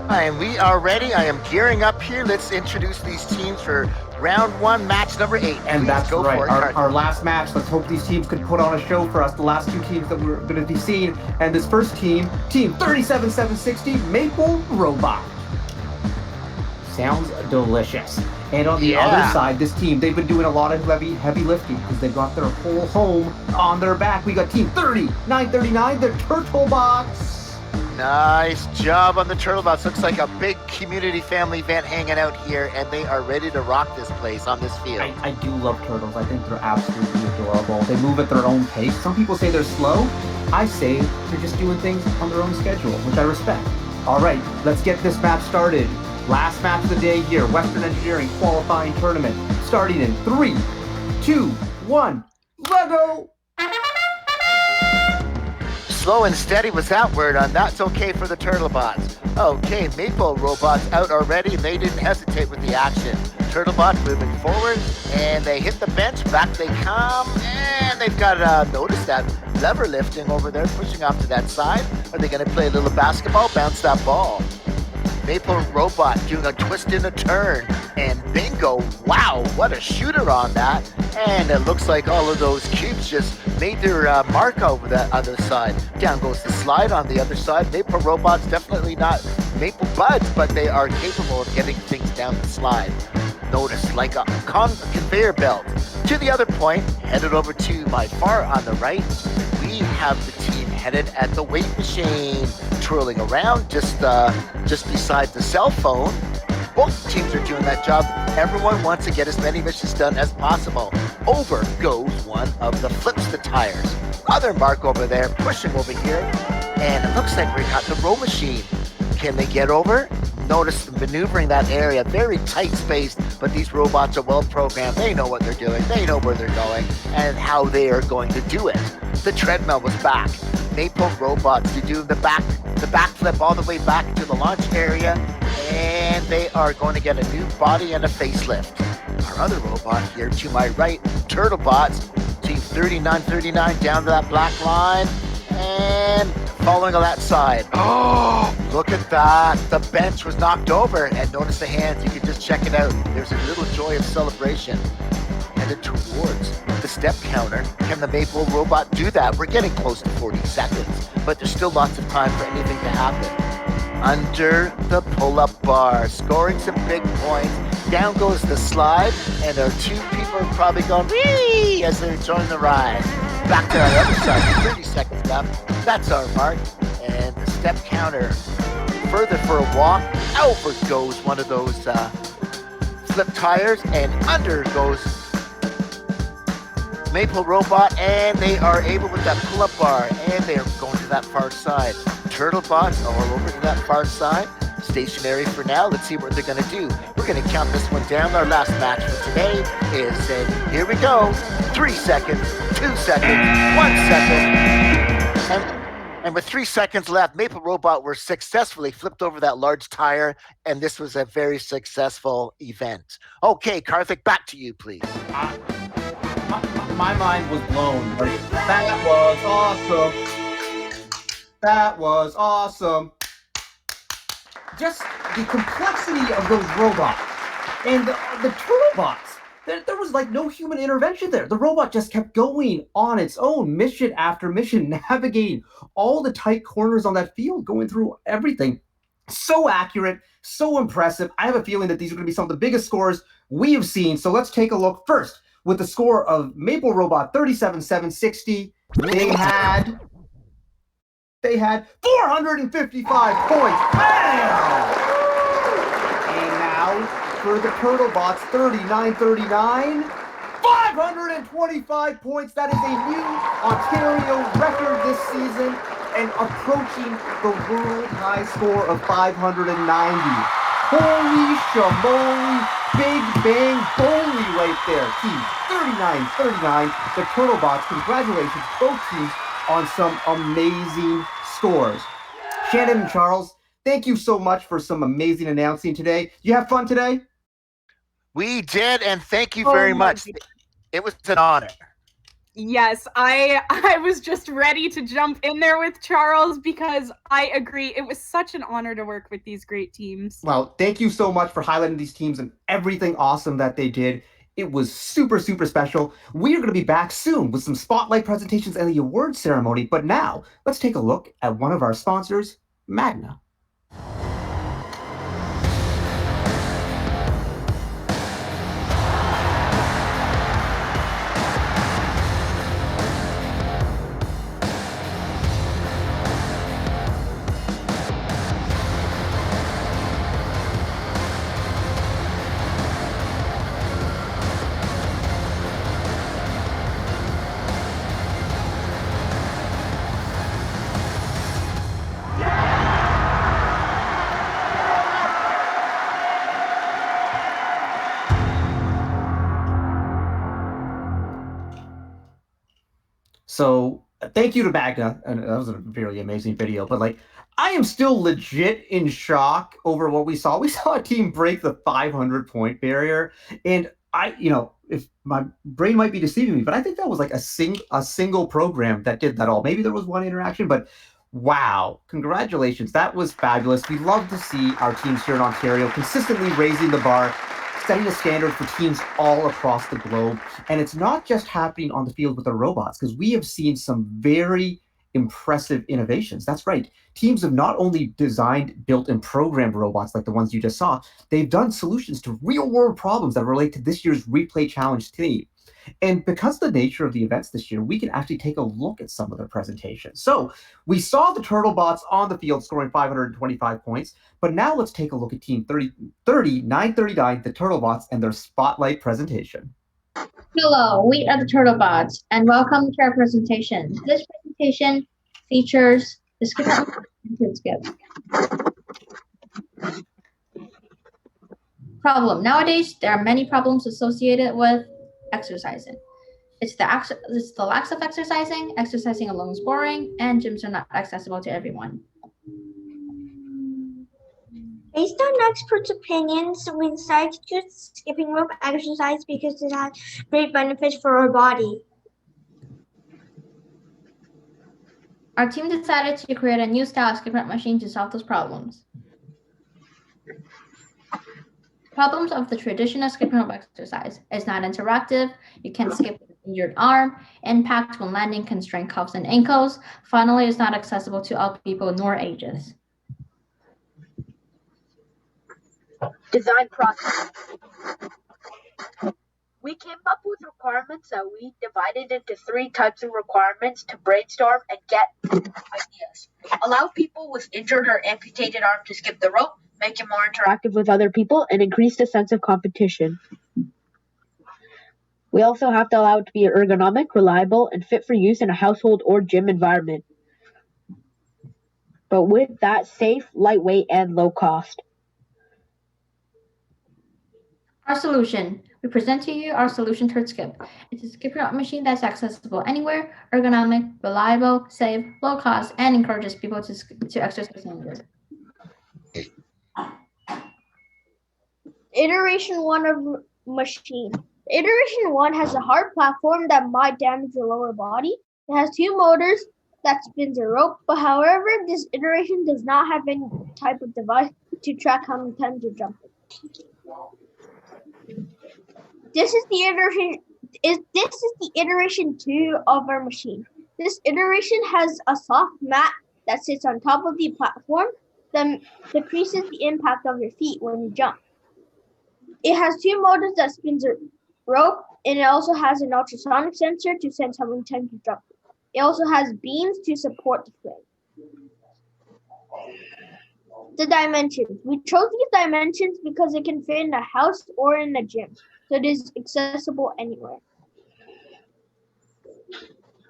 And we are ready. I am gearing up here. Let's introduce these teams for round 1, match number 8. And Please that's go right, for it, our last match. Let's hope these teams could put on a show for us. The last 2 teams that we're going to be seeing. And this first team, Team 37760, Maple Robot. Sounds delicious. And on the other side, this team, they've been doing a lot of heavy lifting because they've got their whole home on their back. We got Team 3939, the Turtlebots. Nice job on the Turtlebots. Looks like a big community family event hanging out here, and they are ready to rock this place on this field. I do love turtles. I think they're absolutely adorable. They move at their own pace. Some people say they're slow. I say they're just doing things on their own schedule, which I respect. All right, let's get this match started. Last match of the day here, Western Engineering qualifying tournament, starting in 3, 2, 1, Lego! Slow and steady was that word on That's Okay for the Turtlebots. Okay, Maple Robots out already. They didn't hesitate with the action. Turtlebots moving forward, and they hit the bench. Back they come, and they've got notice that lever lifting over there, pushing off to that side. Are they going to play a little basketball? Bounce that ball. Maple Robot doing a twist and a turn, and bingo, wow, what a shooter on that. And it looks like all of those cubes just made their mark over the other side. Down goes the slide on the other side. Maple Robot's definitely not Maple Buds, but they are capable of getting things down the slide. Notice like a conveyor belt. To the other point, headed over to my far on the right, we have the team headed at the weight machine, twirling around just beside the cell phone. Both teams are doing that job. Everyone wants to get as many missions done as possible. Over goes one of the flips the tires. Other mark over there, pushing over here, and it looks like we got the row machine. Can they get over? Notice them maneuvering that area, very tight spaced, but these robots are well programmed. They know what they're doing, they know where they're going, and how they are going to do it. The treadmill was back. Maple Robots to do the backflip all the way back to the launch area, and they are going to get a new body and a facelift. Our other robot here to my right, Turtlebots, Team 3939 down to that black line, and following on that side. Oh, look at that. The bench was knocked over, and notice the hands. You can just check it out. There's a little joy of celebration. Headed towards the step counter. Can the Maple Robot do that? We're getting close to 40 seconds, but there's still lots of time for anything to happen. Under the pull-up bar, scoring some big points. Down goes the slide, and our 2 people are probably going wee as they're enjoying the ride. Back to the other side, 30 seconds left. That's our mark, and the step counter further for a walk. Over goes one of those flip tires, and under goes Maple Robot, and they are able with that pull-up bar, and they are going to that far side. Turtlebots all over to that far side. Stationary for now. Let's see what they're going to do. We're going to count this one down. Our last match for today is, here we go. 3 seconds, 2 seconds, 1 second. And with 3 seconds left, Maple Robot were successfully flipped over that large tire, and this was a very successful event. Okay, Karthik, back to you, please. My mind was blown. That was awesome. That was awesome. Just the complexity of those robots and the Turtlebots. There was like no human intervention there. The robot just kept going on its own, mission after mission, navigating all the tight corners on that field, going through everything. So accurate, so impressive. I have a feeling that these are going to be some of the biggest scores we have seen. So let's take a look first. with the score of Maple Robot 37,760. They had 455 points. Bam! And now for the Turtlebots 3939, 525 points. That is a new Ontario record this season and approaching the world high score of 590. Holy shamoly, big bang bowly right there. Team 3939, the Turtlebots. Congratulations, both teams, on some amazing scores. Shannon and Charles, thank you so much for some amazing announcing today. You have fun today? We did, and thank you very much. It was an honor. Yes, I was just ready to jump in there with Charles because I agree. It was such an honor to work with these great teams. Well, thank you so much for highlighting these teams and everything awesome that they did. It was super, super special. We are going to be back soon with some spotlight presentations and the award ceremony. But now, let's take a look at one of our sponsors, Magna. So thank you to Magna, and that was a really amazing video, but like, I am still legit in shock over what we saw. We saw a team break the 500 point barrier, and if my brain might be deceiving me, but I think that was like a single program that did that all. Maybe there was one interaction, but wow, congratulations. That was fabulous. We love to see our teams here in Ontario consistently raising the bar, setting a standard for teams all across the globe. And it's not just happening on the field with the robots, because we have seen some very impressive innovations. That's right. Teams have not only designed, built, and programmed robots like the ones you just saw, they've done solutions to real-world problems that relate to this year's Replay Challenge theme. And because of the nature of the events this year, we can actually take a look at some of their presentations. So we saw the Turtlebots on the field scoring 525 points, but now let's take a look at Team 3939, the Turtlebots, and their spotlight presentation. Hello, we are the Turtlebots, and welcome to our presentation. This presentation features the skip. Problem. Nowadays, there are many problems associated with exercising. It's the lack of exercising. Exercising alone is boring, and gyms are not accessible to everyone. Based on experts' opinions, we decided to choose skipping rope exercise because it has great benefits for our body. Our team decided to create a new style skip rope machine to solve those problems. Problems of the traditional skip rope exercise. It's not interactive. You can skip with an injured arm. Impact when landing can strain calves and ankles. Finally, it's not accessible to all people nor ages. Design process. We came up with requirements that we divided into 3 types of requirements to brainstorm and get ideas. Allow people with injured or amputated arm to skip the rope, make it more interactive with other people, and increase the sense of competition. We also have to allow it to be ergonomic, reliable, and fit for use in a household or gym environment. But with that, safe, lightweight, and low cost. Our solution. We present to you our solution to skip. It's a skip rope machine that's accessible anywhere, ergonomic, reliable, safe, low cost, and encourages people to exercise longer. Iteration 1 of machine. Iteration 1 has a hard platform that might damage your lower body. It has 2 motors that spins a rope, but however, this iteration does not have any type of device to track how many times you're jumping. This is the iteration 2 of our machine. This iteration has a soft mat that sits on top of the platform that decreases the impact of your feet when you jump. It has 2 motors that spins rope, and it also has an ultrasonic sensor to sense how many times you jump. It also has beams to support the frame. The dimensions. We chose these dimensions because it can fit in a house or in a gym, so it is accessible anywhere.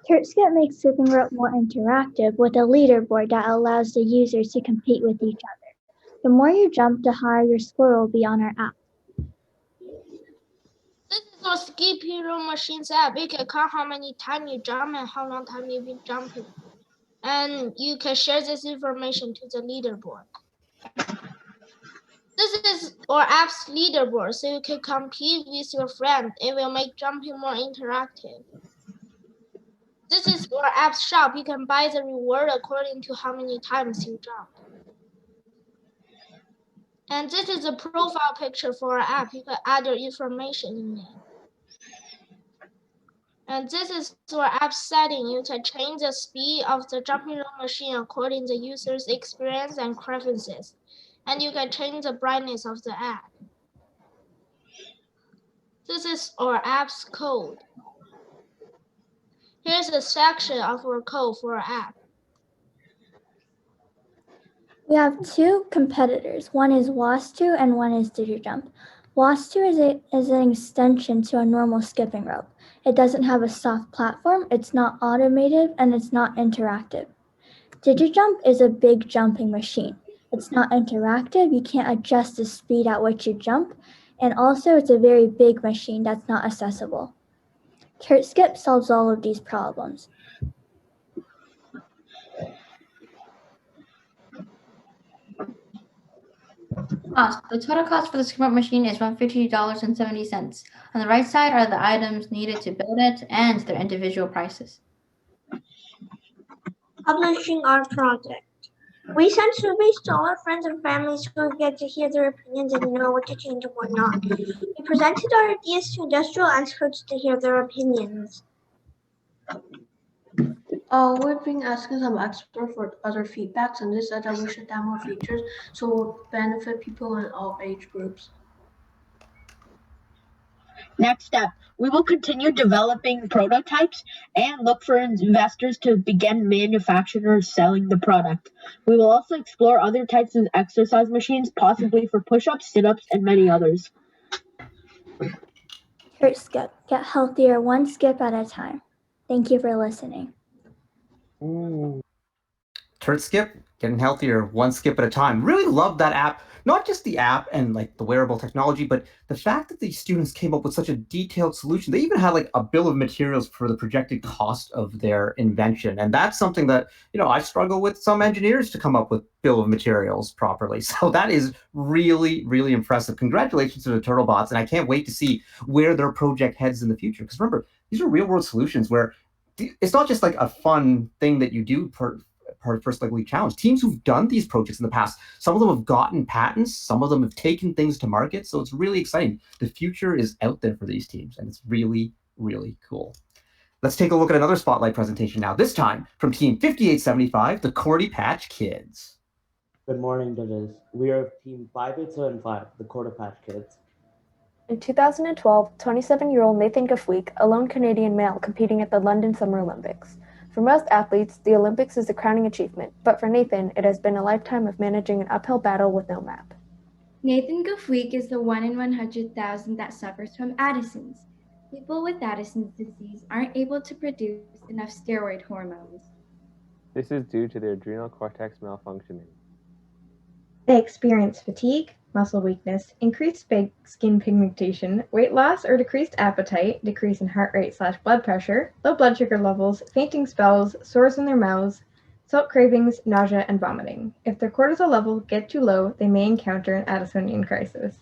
TurtSkip makes skipping rope more interactive with a leaderboard that allows the users to compete with each other. The more you jump, the higher your score will be on our app. This is our skipping rope machines app. You can count how many times you jump and how long time you've been jumping. And you can share this information to the leaderboard. This is our app's leaderboard, so you can compete with your friend. It will make jumping more interactive. This is our app's shop. You can buy the reward according to how many times you jump. And this is a profile picture for our app. You can add your information in it. And this is our app setting. You can change the speed of the jumping rope machine according to the user's experience and preferences. And you can change the brightness of the app. This is our app's code. Here's a section of our code for our app. We have two competitors. One is WAS2 and one is DigiJump. WAS2 is an extension to a normal skipping rope. It doesn't have a soft platform, it's not automated, and it's not interactive. DigiJump is a big jumping machine. It's not interactive, you can't adjust the speed at which you jump, and also it's a very big machine that's not accessible. TurtSkip solves all of these problems. Cost. The total cost for the skip rope machine is $150.70. On the right side are the items needed to build it and their individual prices. Publishing our project. We send surveys to all our friends and families who get to hear their opinions and know what to change and what not. We presented our ideas to industrial experts to hear their opinions. We're being asked some experts for other feedbacks, and this said that we should add more features so it will benefit people in all age groups. Next step, we will continue developing prototypes and look for investors to begin manufacturers selling the product. We will also explore other types of exercise machines, possibly for push-ups, sit-ups, and many others. TurtSkip. Get healthier one skip at a time. Thank you for listening. TurtSkip, getting healthier one skip at a time. Really love that app. Not just the app and like the wearable technology, but the fact that these students came up with such a detailed solution. They even had like a bill of materials for the projected cost of their invention. And that's something that, I struggle with some engineers to come up with bill of materials properly. So that is really, really impressive. Congratulations to the Turtlebots. And I can't wait to see where their project heads in the future. Because remember, these are real world solutions where it's not just like a fun thing that you do part of First League Challenge. Teams who've done these projects in the past, some of them have gotten patents, some of them have taken things to market. So it's really exciting. The future is out there for these teams, and it's really, really cool. Let's take a look at another spotlight presentation now, this time from Team 5875, the Cordy Patch Kids. Good morning, judges. We are Team 5875, the Cordy Patch Kids. In 2012, 27-year-old Nathan Gafweek, a lone Canadian male competing at the London Summer Olympics. For most athletes, the Olympics is a crowning achievement, but for Nathan, it has been a lifetime of managing an uphill battle with no map. Nathan Gafweek is the 1 in 100,000 that suffers from Addison's. People with Addison's disease aren't able to produce enough steroid hormones. This is due to their adrenal cortex malfunctioning. They experience fatigue, muscle weakness, increased skin pigmentation, weight loss or decreased appetite, decrease in heart rate/blood pressure, low blood sugar levels, fainting spells, sores in their mouths, salt cravings, nausea, and vomiting. If their cortisol level get too low, they may encounter an Addisonian crisis.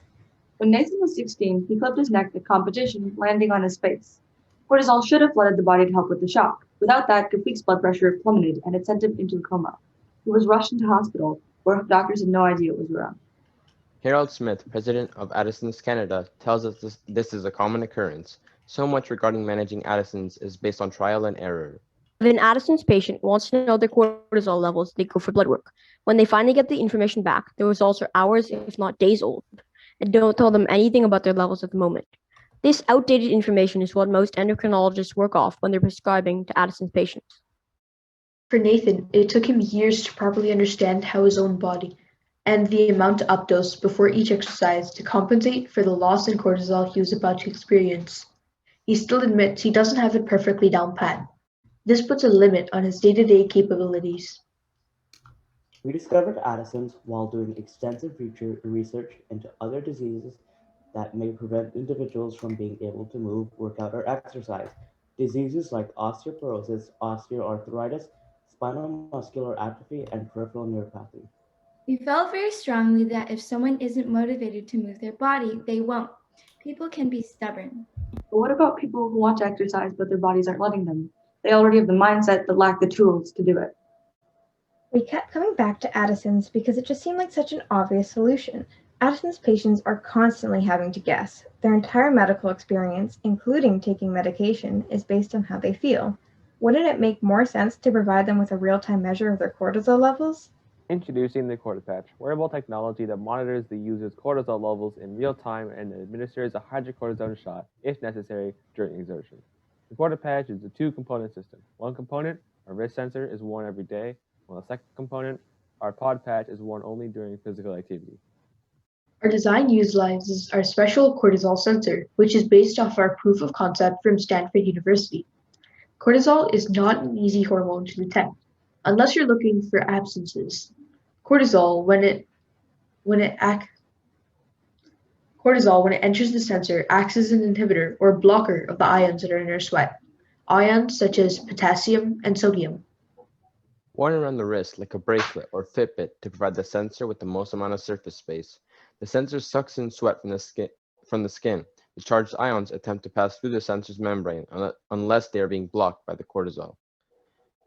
When Nathan was 16, he clubbed his neck at competition, landing on his face. Cortisol should have flooded the body to help with the shock. Without that, Gafweek's blood pressure plummeted and it sent him into a coma. He was rushed into hospital, where doctors had no idea what was wrong. Harold Smith, president of Addison's Canada, tells us this is a common occurrence. So much regarding managing Addison's is based on trial and error. If an Addison's patient wants to know their cortisol levels, they go for blood work. When they finally get the information back, the results are hours, if not days old, and don't tell them anything about their levels at the moment. This outdated information is what most endocrinologists work off when they're prescribing to Addison's patients. For Nathan, it took him years to properly understand how his own body and the amount to updose before each exercise to compensate for the loss in cortisol he was about to experience. He still admits he doesn't have it perfectly down pat. This puts a limit on his day-to-day capabilities. We discovered Addison's while doing extensive research into other diseases that may prevent individuals from being able to move, work out, or exercise. Diseases like osteoporosis, osteoarthritis, spinal muscular atrophy, and peripheral neuropathy. We felt very strongly that if someone isn't motivated to move their body, they won't. People can be stubborn. But what about people who want to exercise but their bodies aren't letting them? They already have the mindset but lack the tools to do it. We kept coming back to Addison's because it just seemed like such an obvious solution. Addison's patients are constantly having to guess. Their entire medical experience, including taking medication, is based on how they feel. Wouldn't it make more sense to provide them with a real-time measure of their cortisol levels? Introducing the CortiPatch, wearable technology that monitors the user's cortisol levels in real time and administers a hydrocortisone shot, if necessary, during exertion. The CortiPatch is a two-component system. One component, our wrist sensor, is worn every day, while the second component, our pod patch, is worn only during physical activity. Our design utilizes our special cortisol sensor, which is based off our proof of concept from Stanford University. Cortisol is not an easy hormone to detect, unless you're looking for absences. Cortisol, when it enters the sensor, acts as an inhibitor or blocker of the ions that are in our sweat. Ions such as potassium and sodium. Worn around the wrist like a bracelet or Fitbit to provide the sensor with the most amount of surface space. The sensor sucks in sweat from the skin. The charged ions attempt to pass through the sensor's membrane unless they are being blocked by the cortisol.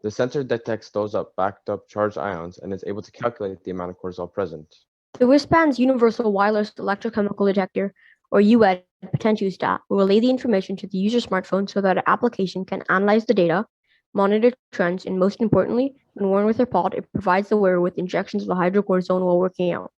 The sensor detects those backed up charged ions and is able to calculate the amount of cortisol present. The wristband's Universal Wireless Electrochemical Detector, or UED potentiostat, will relay the information to the user's smartphone so that an application can analyze the data, monitor trends, and most importantly, when worn with their pod, it provides the wearer with injections of the hydrocortisone while working out.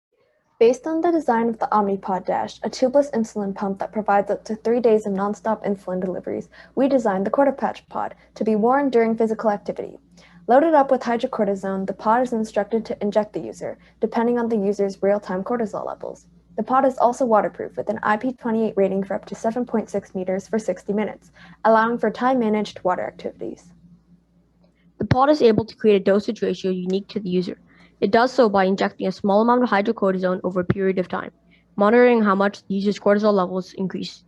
Based on the design of the Omnipod Dash, a tubeless insulin pump that provides up to 3 days of nonstop insulin deliveries, we designed the CortiPatch pod to be worn during physical activity. Loaded up with hydrocortisone, the pod is instructed to inject the user, depending on the user's real-time cortisol levels. The pod is also waterproof with an IP28 rating for up to 7.6 meters for 60 minutes, allowing for time-managed water activities. The pod is able to create a dosage ratio unique to the user. It does so by injecting a small amount of hydrocortisone over a period of time, monitoring how much the user's cortisol levels increase.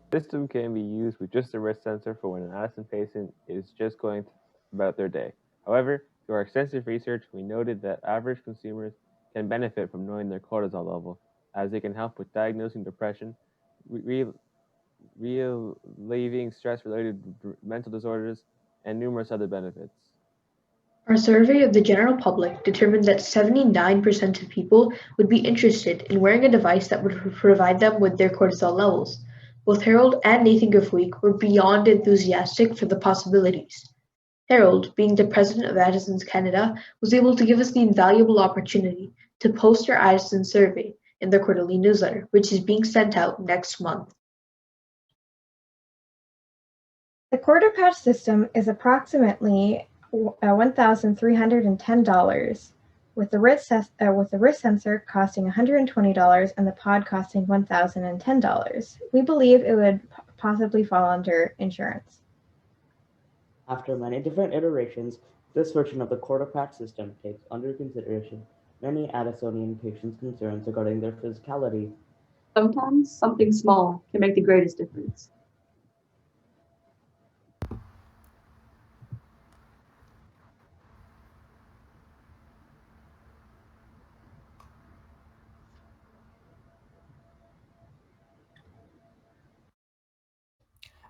The system can be used with just a wrist sensor for when an Addison patient is just going about their day. However, through our extensive research, we noted that average consumers can benefit from knowing their cortisol level, as they can help with diagnosing depression, relieving stress-related mental disorders, and numerous other benefits. Our survey of the general public determined that 79% of people would be interested in wearing a device that would provide them with their cortisol levels. Both Harold and Nathan Gufweek were beyond enthusiastic for the possibilities. Harold, being the president of Addison's Canada, was able to give us the invaluable opportunity to post our Addison survey in their quarterly newsletter, which is being sent out next month. The CortiPatch system is approximately $1,310, with the wrist sensor costing $120 and the pod costing $1,010. We believe it would possibly fall under insurance. After many different iterations, this version of the CortiPatch system takes under consideration many Addisonian patients' concerns regarding their physicality. Sometimes something small can make the greatest difference.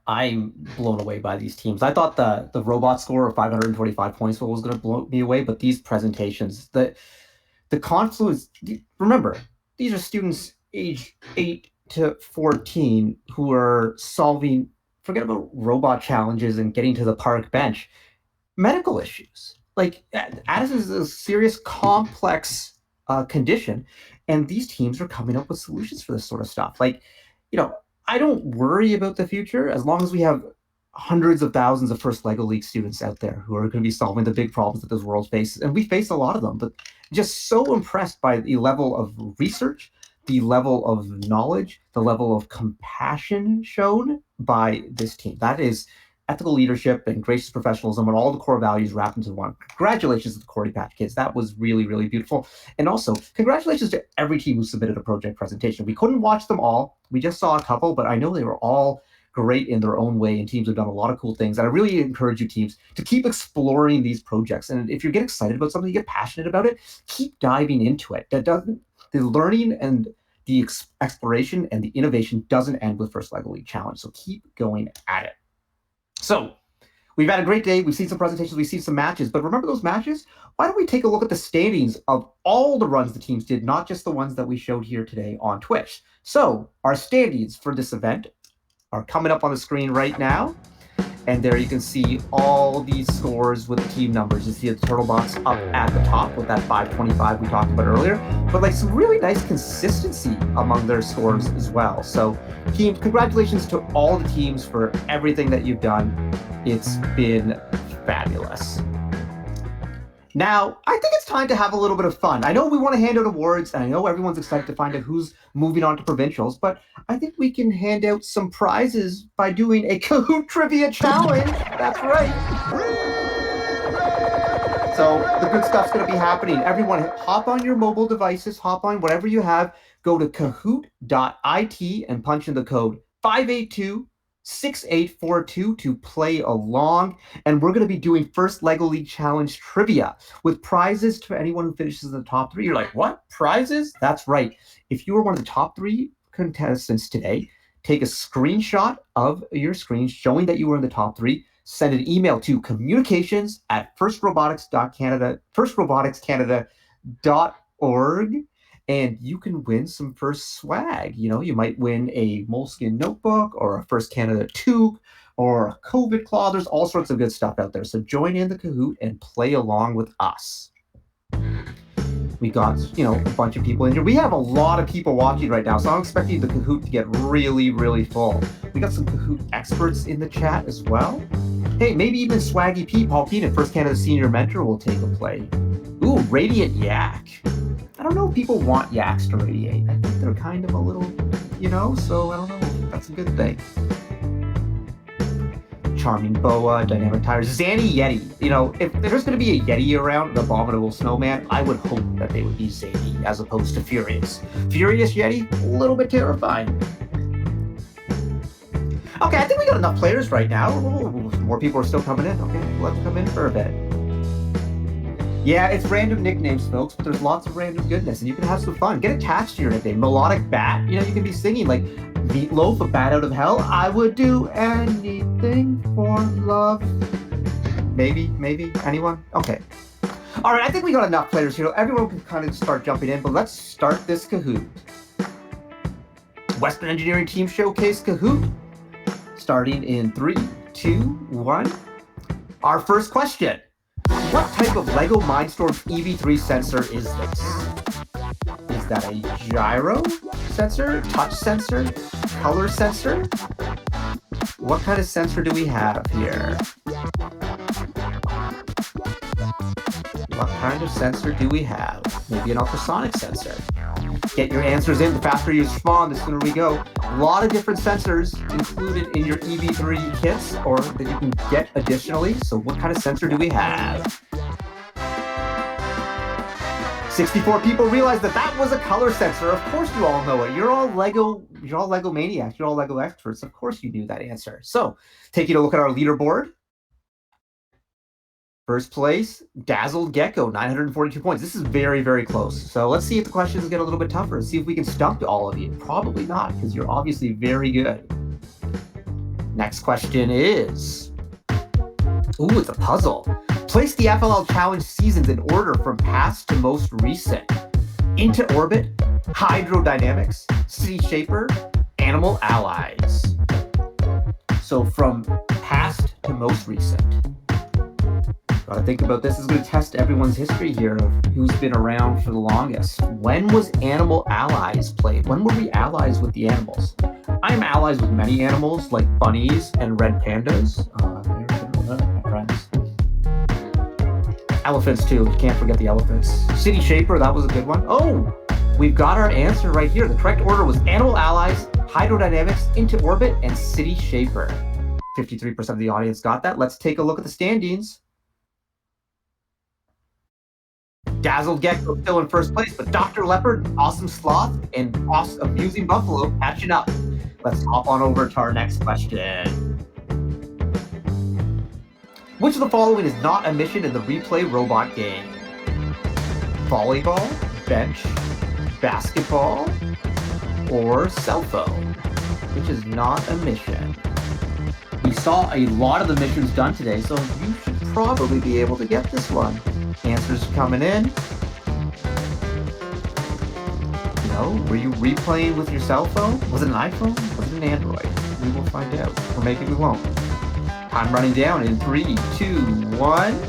I'm blown away by these teams. I thought the robot score of 525 points was going to blow me away, but these presentations, the confluence, remember, these are students age 8 to 14 who are solving, forget about robot challenges and getting to the park bench, medical issues. Like, Addison is a serious, complex condition, and these teams are coming up with solutions for this sort of stuff. Like, I don't worry about the future as long as we have hundreds of thousands of first LEGO League students out there who are going to be solving the big problems that this world faces. And we face a lot of them, but just so impressed by the level of research, the level of knowledge, the level of compassion shown by this team. That is ethical leadership and gracious professionalism and all the core values wrapped into one. Congratulations to the Cordy Patch Kids. That was really, really beautiful. And also, congratulations to every team who submitted a project presentation. We couldn't watch them all. We just saw a couple, but I know they were all great in their own way, and teams have done a lot of cool things. And I really encourage you teams to keep exploring these projects. And if you get excited about something, you get passionate about it, keep diving into it. The learning and the exploration and the innovation doesn't end with First LEGO League Challenge. So keep going at it. So we've had a great day. We've seen some presentations. We've seen some matches. But remember those matches? Why don't we take a look at the standings of all the runs the teams did, not just the ones that we showed here today on Twitch. So our standings for this event are coming up on the screen right now. And there you can see all these scores with the team numbers. You see the turtle box up at the top with that 525 we talked about earlier, but like some really nice consistency among their scores as well. So teams, congratulations to all the teams for everything that you've done. It's been fabulous. Now, I think it's time to have a little bit of fun. I know we want to hand out awards, and I know everyone's excited to find out who's moving on to provincials, but I think we can hand out some prizes by doing a Kahoot Trivia Challenge. That's right. So the good stuff's going to be happening. Everyone, hop on your mobile devices, hop on whatever you have, go to kahoot.it and punch in the code 582-6842 to play along. And we're going to be doing First LEGO League Challenge trivia with prizes to anyone who finishes in the top 3. You're like, what? Prizes? That's right. If you were one of the top 3 contestants today, take a screenshot of your screen showing that you were in the top 3, send an email to communications@firstroboticscanada.org, and you can win some first swag. You know, you might win a Moleskine notebook or a First Canada toque or a COVID claw. There's all sorts of good stuff out there. So join in the Kahoot and play along with us. We got, you know, a bunch of people in here. We have a lot of people watching right now, so I'm expecting the Kahoot to get really, really full. We got some Kahoot experts in the chat as well. Hey, maybe even Swaggy P, Paul Keenan, First Canada Senior Mentor, will take a play. Ooh, Radiant Yak. I don't know if people want yaks to radiate. I think they're kind of a little, you know, so I don't know. That's a good thing. Charming Boa, Dynamic Tires, Zanny Yeti. You know, if there's going to be a Yeti around, an abominable snowman, I would hope that they would be Zanny as opposed to Furious. Furious Yeti, a little bit terrifying. Okay, I think we got enough players right now. Ooh, more people are still coming in. Okay, let's come in for a bit. Yeah, it's random nicknames, folks, but there's lots of random goodness, and you can have some fun. Get attached to your nickname. Melodic Bat, you know, you can be singing like Meatloaf, a bat out of hell. I would do anything for love. Maybe, anyone? Okay. All right, I think we got enough players here. Everyone can kind of start jumping in, but let's start this Kahoot. Western Engineering Team Showcase Kahoot. Starting in 3, 2, 1. Our first question. What type of LEGO Mindstorm EV3 sensor is this? Is that a gyro sensor, touch sensor, color sensor? What kind of sensor do we have here? What kind of sensor do we have? Maybe an ultrasonic sensor. Get your answers in. The faster you respond, the sooner we go. A lot of different sensors included in your EV3 kits or that you can get additionally. So what kind of sensor do we have? 64 people realized that was a color sensor. Of course you all know it. You're all LEGO maniacs. You're all LEGO experts. Of course you knew that answer. So taking a look at our leaderboard. First place, Dazzled Gecko, 942 points. This is very, very close. So let's see if the questions get a little bit tougher. See if we can stump all of you. Probably not, because you're obviously very good. Next question is... Ooh, it's a puzzle. Place the FLL Challenge seasons in order from past to most recent. Into Orbit, Hydrodynamics, City Shaper, Animal Allies. So from past to most recent. Gotta think about this. This is going to test everyone's history here of who's been around for the longest. When was Animal Allies played? When were we allies with the animals? I I am allies with many animals like bunnies and red pandas. My friends. Elephants too. You can't forget the elephants. City Shaper, that was a good one. Oh, we've got our answer right here. The correct order was Animal Allies, Hydrodynamics, Into Orbit, and City Shaper. 53% of the audience got that. Let's take a look at the standings. Dazzled Gecko still in first place, but Dr. Leopard, Awesome Sloth, and Amusing Buffalo catching up. Let's hop on over to our next question. Which of the following is not a mission in the Replay Robot game? Volleyball, bench, basketball, or cell phone? Which is not a mission? We saw a lot of the missions done today, so you should probably be able to get this one. Answers coming in. No? Were you replaying with your cell phone? Was it an iPhone? Was it an Android? We will find out. Or maybe we won't. Time running down in 3, 2, 1.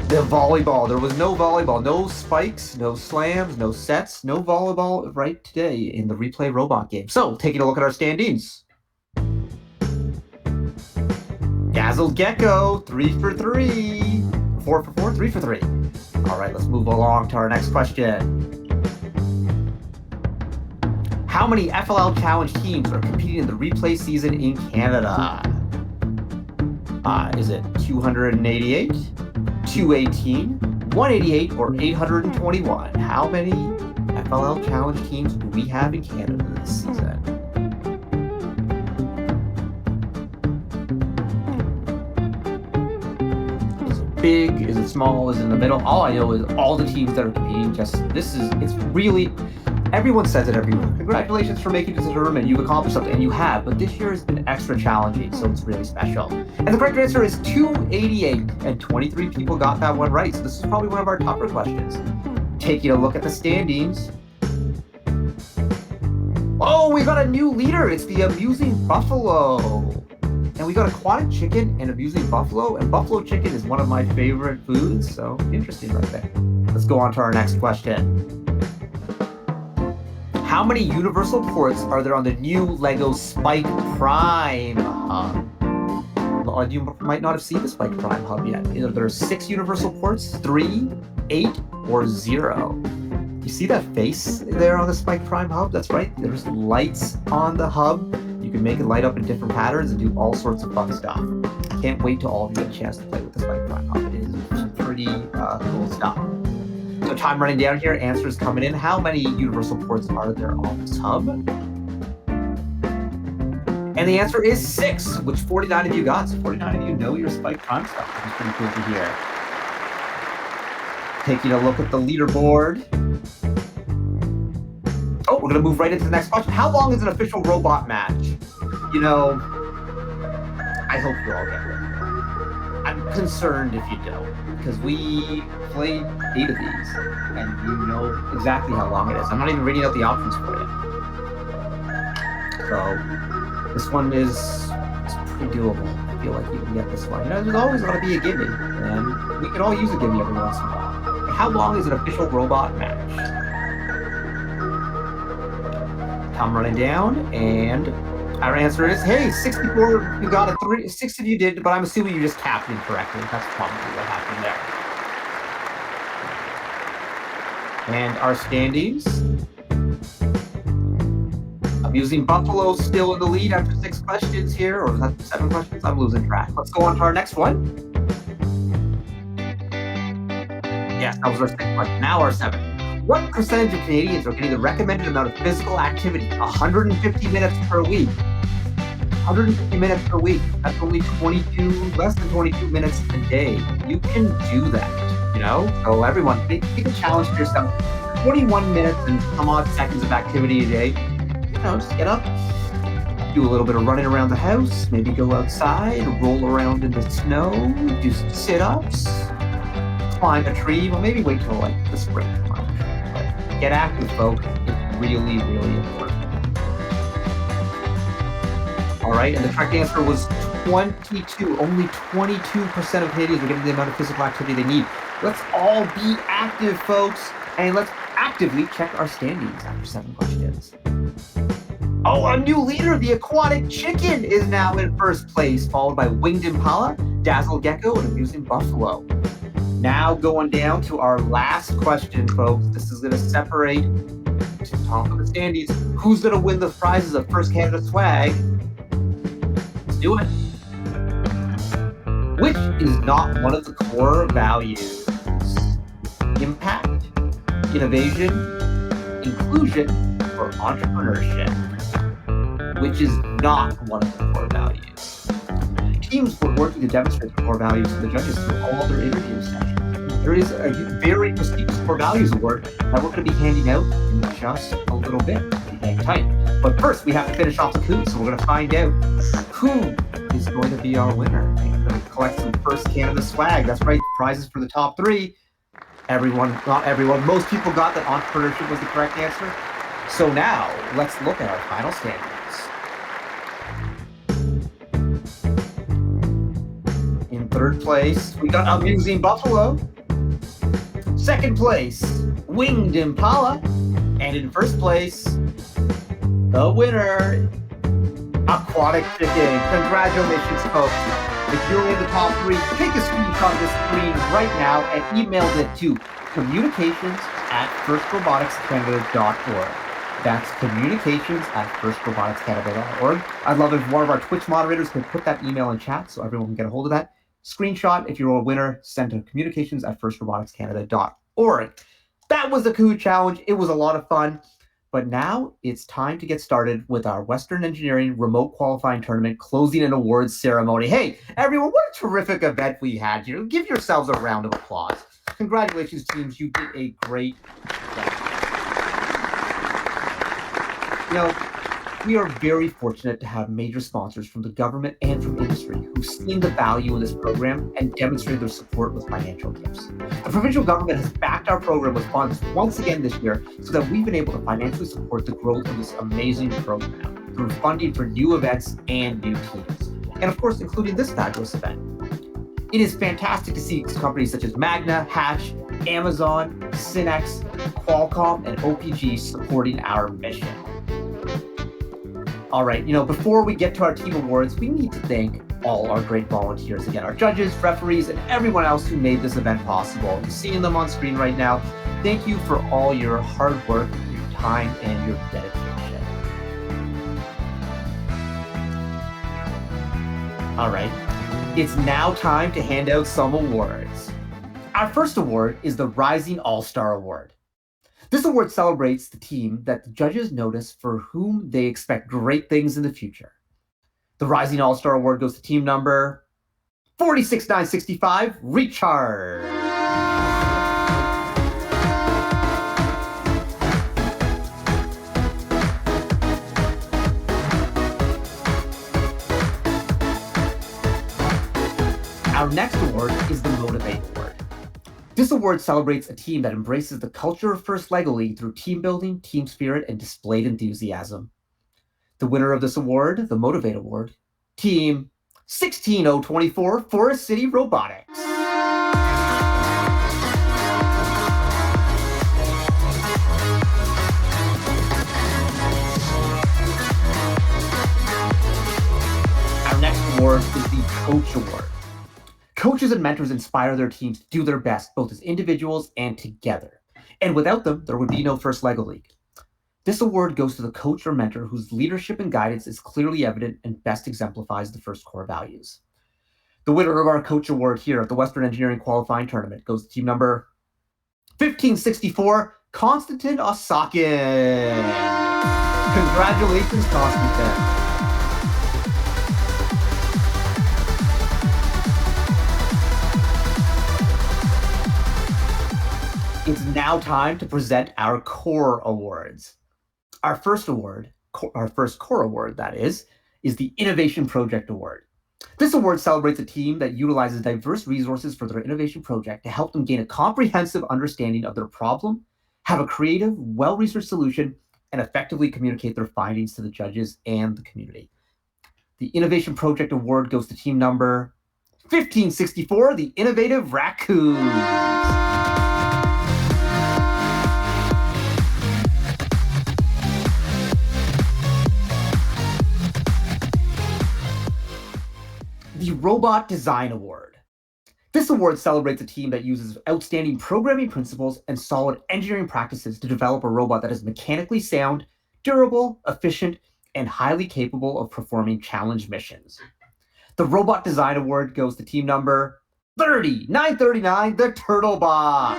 The volleyball. There was no volleyball. No spikes, no slams, no sets, no volleyball right today in the Replay Robot game. So, taking a look at our standings. Dazzled Gecko, 3 for 3. 4 for 4, 3 for 3. All right, let's move along to our next question. How many FLL Challenge teams are competing in the replay season in Canada? Is it 288, 218, 188, or 821? How many FLL Challenge teams do we have in Canada this season? Big? Is it small? Is it in the middle? All I know is all the teams that are competing, it's really, everyone says it every year. Congratulations for making this tournament. You've accomplished something, and you have, but this year has been extra challenging, so it's really special. And the correct answer is 288, and 23 people got that one right, so this is probably one of our tougher questions. Taking a look at the standings. Oh, we got a new leader. It's the Amusing Buffalo. And we got Aquatic Chicken and Amusing Buffalo, and Buffalo Chicken is one of my favorite foods, so interesting right there. Let's go on to our next question. How many universal ports are there on the new LEGO Spike Prime Hub? Well, you might not have seen the Spike Prime Hub yet. Either there are 6 universal ports, 3, 8, or 0. You see that face there on the Spike Prime Hub? That's right, there's lights on the hub. You can make it light up in different patterns and do all sorts of fun stuff. I can't wait till all of you get a chance to play with the Spike Prime Hub. It is some pretty cool stuff. So time running down here, answers coming in. How many universal ports are there on this hub? And the answer is 6, which 49 of you got. So 49 of you know your Spike Prime stuff, which is pretty cool to hear. Taking a look at the leaderboard. Oh, we're going to move right into the next question. How long is an official robot match? You know, I hope you all get it. I'm concerned if you don't, because we played 8 of these, and you know exactly how long it is. I'm not even reading out the options for you. So, this one it's pretty doable. I feel like you can get this one. You know, there's always going to be a gimme, and we can all use a gimme every once in a while. But how long is an official robot match? Time running down, and our answer is, hey, 64, you got it. 6 of you did, but I'm assuming you just capped incorrectly. That's probably what happened there. And our standings. Amusing Buffalo still in the lead after 6 questions here, or is that 7 questions? I'm losing track. Let's go on to our next one. Yes, that was our 6th question. Now our 7th. What percentage of Canadians are getting the recommended amount of physical activity? 150 minutes per week. 150 minutes per week. That's only less than 22 minutes a day. You can do that, you know? So everyone, take a challenge for yourself. 21 minutes and some odd seconds of activity a day. You know, just get up, do a little bit of running around the house, maybe go outside, roll around in the snow, do some sit-ups, climb a tree. Well, maybe wait till like the spring to climb a tree. But get active, folks. It's really, really important. All right, and the correct answer was 22. Only 22% of Canadians are getting the amount of physical activity they need. Let's all be active, folks, and let's actively check our standings after 7 questions. Oh, a new leader, the aquatic chicken, is now in first place, followed by winged impala, dazzle gecko, and amusing buffalo. Now going down to our last question, folks. This is going to separate to top of the standings. Who's going to win the prizes of First Canada swag? Let's do it. Which is not one of the core values? Impact, innovation, inclusion, or entrepreneurship? Which is not one of the core values. Teams were working to demonstrate the core values to the judges through all their interview sessions. There is a very prestigious core values award that we're going to be handing out in just a little bit. Hang tight. But first, we have to finish off the coup, so we're going to find out who is going to be our winner. We're going to collect some First Canada swag. That's right, prizes for the top 3. Not everyone, most people got that entrepreneurship was the correct answer. So now, let's look at our final standings. In third place, we got Amusing Buffalo. Second place, Winged Impala. And in first place, the winner, Aquatic Chicken. Congratulations, folks. If you're in the top 3, take a screenshot of the screen right now and email it to communications@firstroboticscanada.org. That's communications@firstroboticscanada.org. I'd love if one of our Twitch moderators could put that email in chat so everyone can get a hold of that. Screenshot, if you're a winner, send to communications@firstroboticscanada.org. That was the Kahoot Challenge. It was a lot of fun. But now it's time to get started with our Western Engineering Remote Qualifying Tournament closing and awards ceremony. Hey, everyone, what a terrific event we had here. Give yourselves a round of applause. Congratulations, teams. You did a great job. You know, we are very fortunate to have major sponsors from the government and from industry who've seen the value in this program and demonstrated their support with financial gifts. The provincial government has backed our program with funds once again this year so that we've been able to financially support the growth of this amazing program through funding for new events and new teams. And of course, including this fabulous event. It is fantastic to see companies such as Magna, Hatch, Amazon, Synex, Qualcomm, and OPG supporting our mission. All right, before we get to our team awards, we need to thank all our great volunteers again, our judges, referees, and everyone else who made this event possible. You're seeing them on screen right now. Thank you for all your hard work, your time, and your dedication. All right, it's now time to hand out some awards. Our first award is the Rising All-Star Award. This award celebrates the team that the judges notice for whom they expect great things in the future. The Rising All-Star Award goes to team number 46965, Recharge. Our next award is the Motivate Award. This award celebrates a team that embraces the culture of First LEGO League through team building, team spirit, and displayed enthusiasm. The winner of this award, the Motivate Award, Team 16024, Forest City Robotics. Our next award is the Coach Award. Coaches and mentors inspire their teams to do their best, both as individuals and together. And without them, there would be no First LEGO League. This award goes to the coach or mentor whose leadership and guidance is clearly evident and best exemplifies the first core values. The winner of our Coach Award here at the Western Engineering Qualifying Tournament goes to team number 1564, Konstantin Osakin. Congratulations, Konstantin. It's now time to present our core awards. Our first award, our first core award, that is the Innovation Project Award. This award celebrates a team that utilizes diverse resources for their innovation project to help them gain a comprehensive understanding of their problem, have a creative, well-researched solution, and effectively communicate their findings to the judges and the community. The Innovation Project Award goes to team number 1564, the Innovative Raccoons. Robot Design Award. This award celebrates a team that uses outstanding programming principles and solid engineering practices to develop a robot that is mechanically sound, durable, efficient, and highly capable of performing challenge missions. The Robot Design Award goes to team number 30939, the Turtlebots.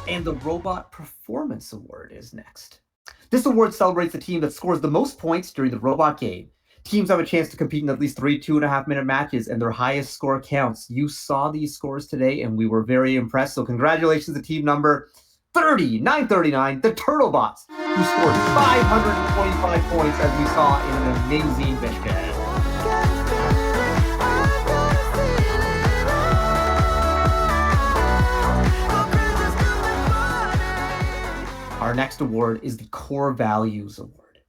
And the Robot Performance Award is next. This award celebrates the team that scores the most points during the robot game. Teams have a chance to compete in at least 3 2.5-minute matches, and their highest score counts. You saw these scores today, and we were very impressed. So congratulations to team number 30939, the Turtlebots, who scored 525 points, as we saw in an amazing mission. Our next award is the Core Values Award.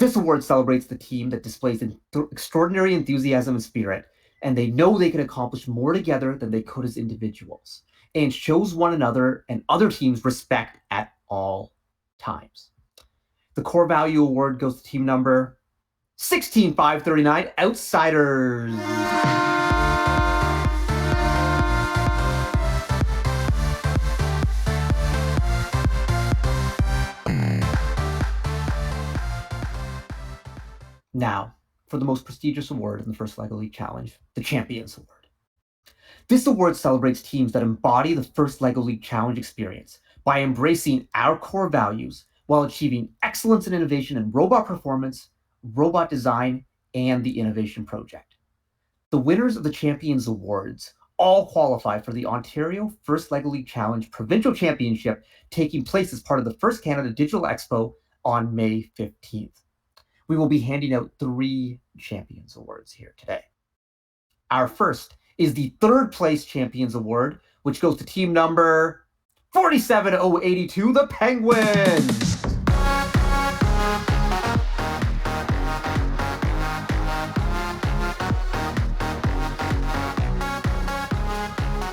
This award celebrates the team that displays extraordinary enthusiasm and spirit, and they know they can accomplish more together than they could as individuals, and shows one another and other teams respect at all times. The Core Value Award goes to team number 16539, Outsiders. Now, for the most prestigious award in the first LEGO League Challenge, the Champions Award. This award celebrates teams that embody the first LEGO League Challenge experience by embracing our core values while achieving excellence and innovation in robot performance, robot design, and the Innovation Project. The winners of the Champions Awards all qualify for the Ontario First LEGO League Challenge Provincial Championship, taking place as part of the First Canada Digital Expo on May 15th. We will be handing out 3 Champions Awards here today. Our first is the third place Champions Award, which goes to team number 47082, the Penguins.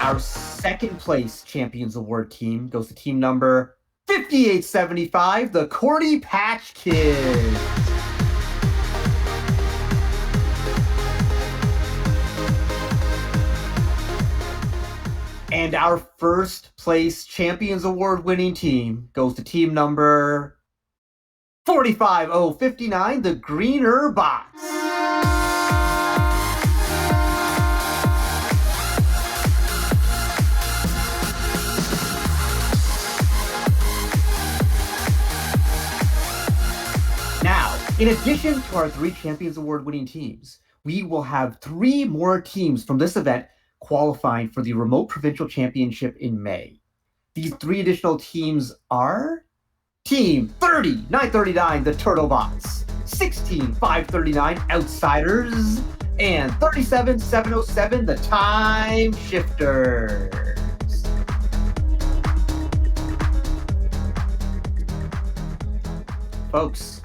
Our second place Champions Award team goes to team number 5875, the Cordy Patch Kids. And our first place Champions Award winning team goes to team number 45059, the Greener Bots. Now, in addition to our 3 Champions Award winning teams, we will have 3 more teams from this event qualifying for the Remote Provincial Championship in May. These 3 additional teams are Team 30939, the Turtlebots, 16539, Outsiders, and 37707, the Time Shifters. Folks,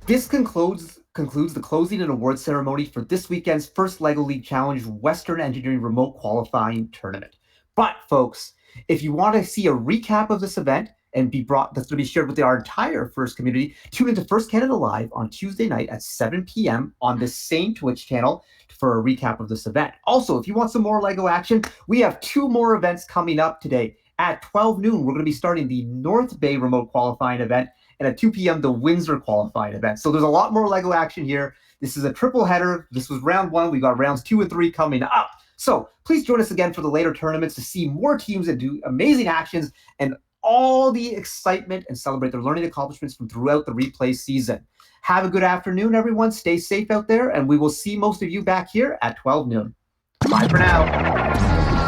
this concludes the closing and award ceremony for this weekend's first LEGO League Challenge Western Engineering Remote Qualifying Tournament. But folks, if you want to see a recap of this event and that's to be shared with our entire FIRST community, tune into FIRST Canada Live on Tuesday night at 7 p.m. on this same Twitch channel for a recap of this event. Also, if you want some more LEGO action, we have 2 more events coming up today. At 12 noon, we're going to be starting the North Bay Remote Qualifying event, and at 2 p.m., the Windsor qualifying event. So there's a lot more LEGO action here. This is a triple header. This was round 1. We got rounds 2 and 3 coming up. So please join us again for the later tournaments to see more teams that do amazing actions and all the excitement and celebrate their learning accomplishments from throughout the replay season. Have a good afternoon, everyone. Stay safe out there, and we will see most of you back here at 12 noon. Bye for now.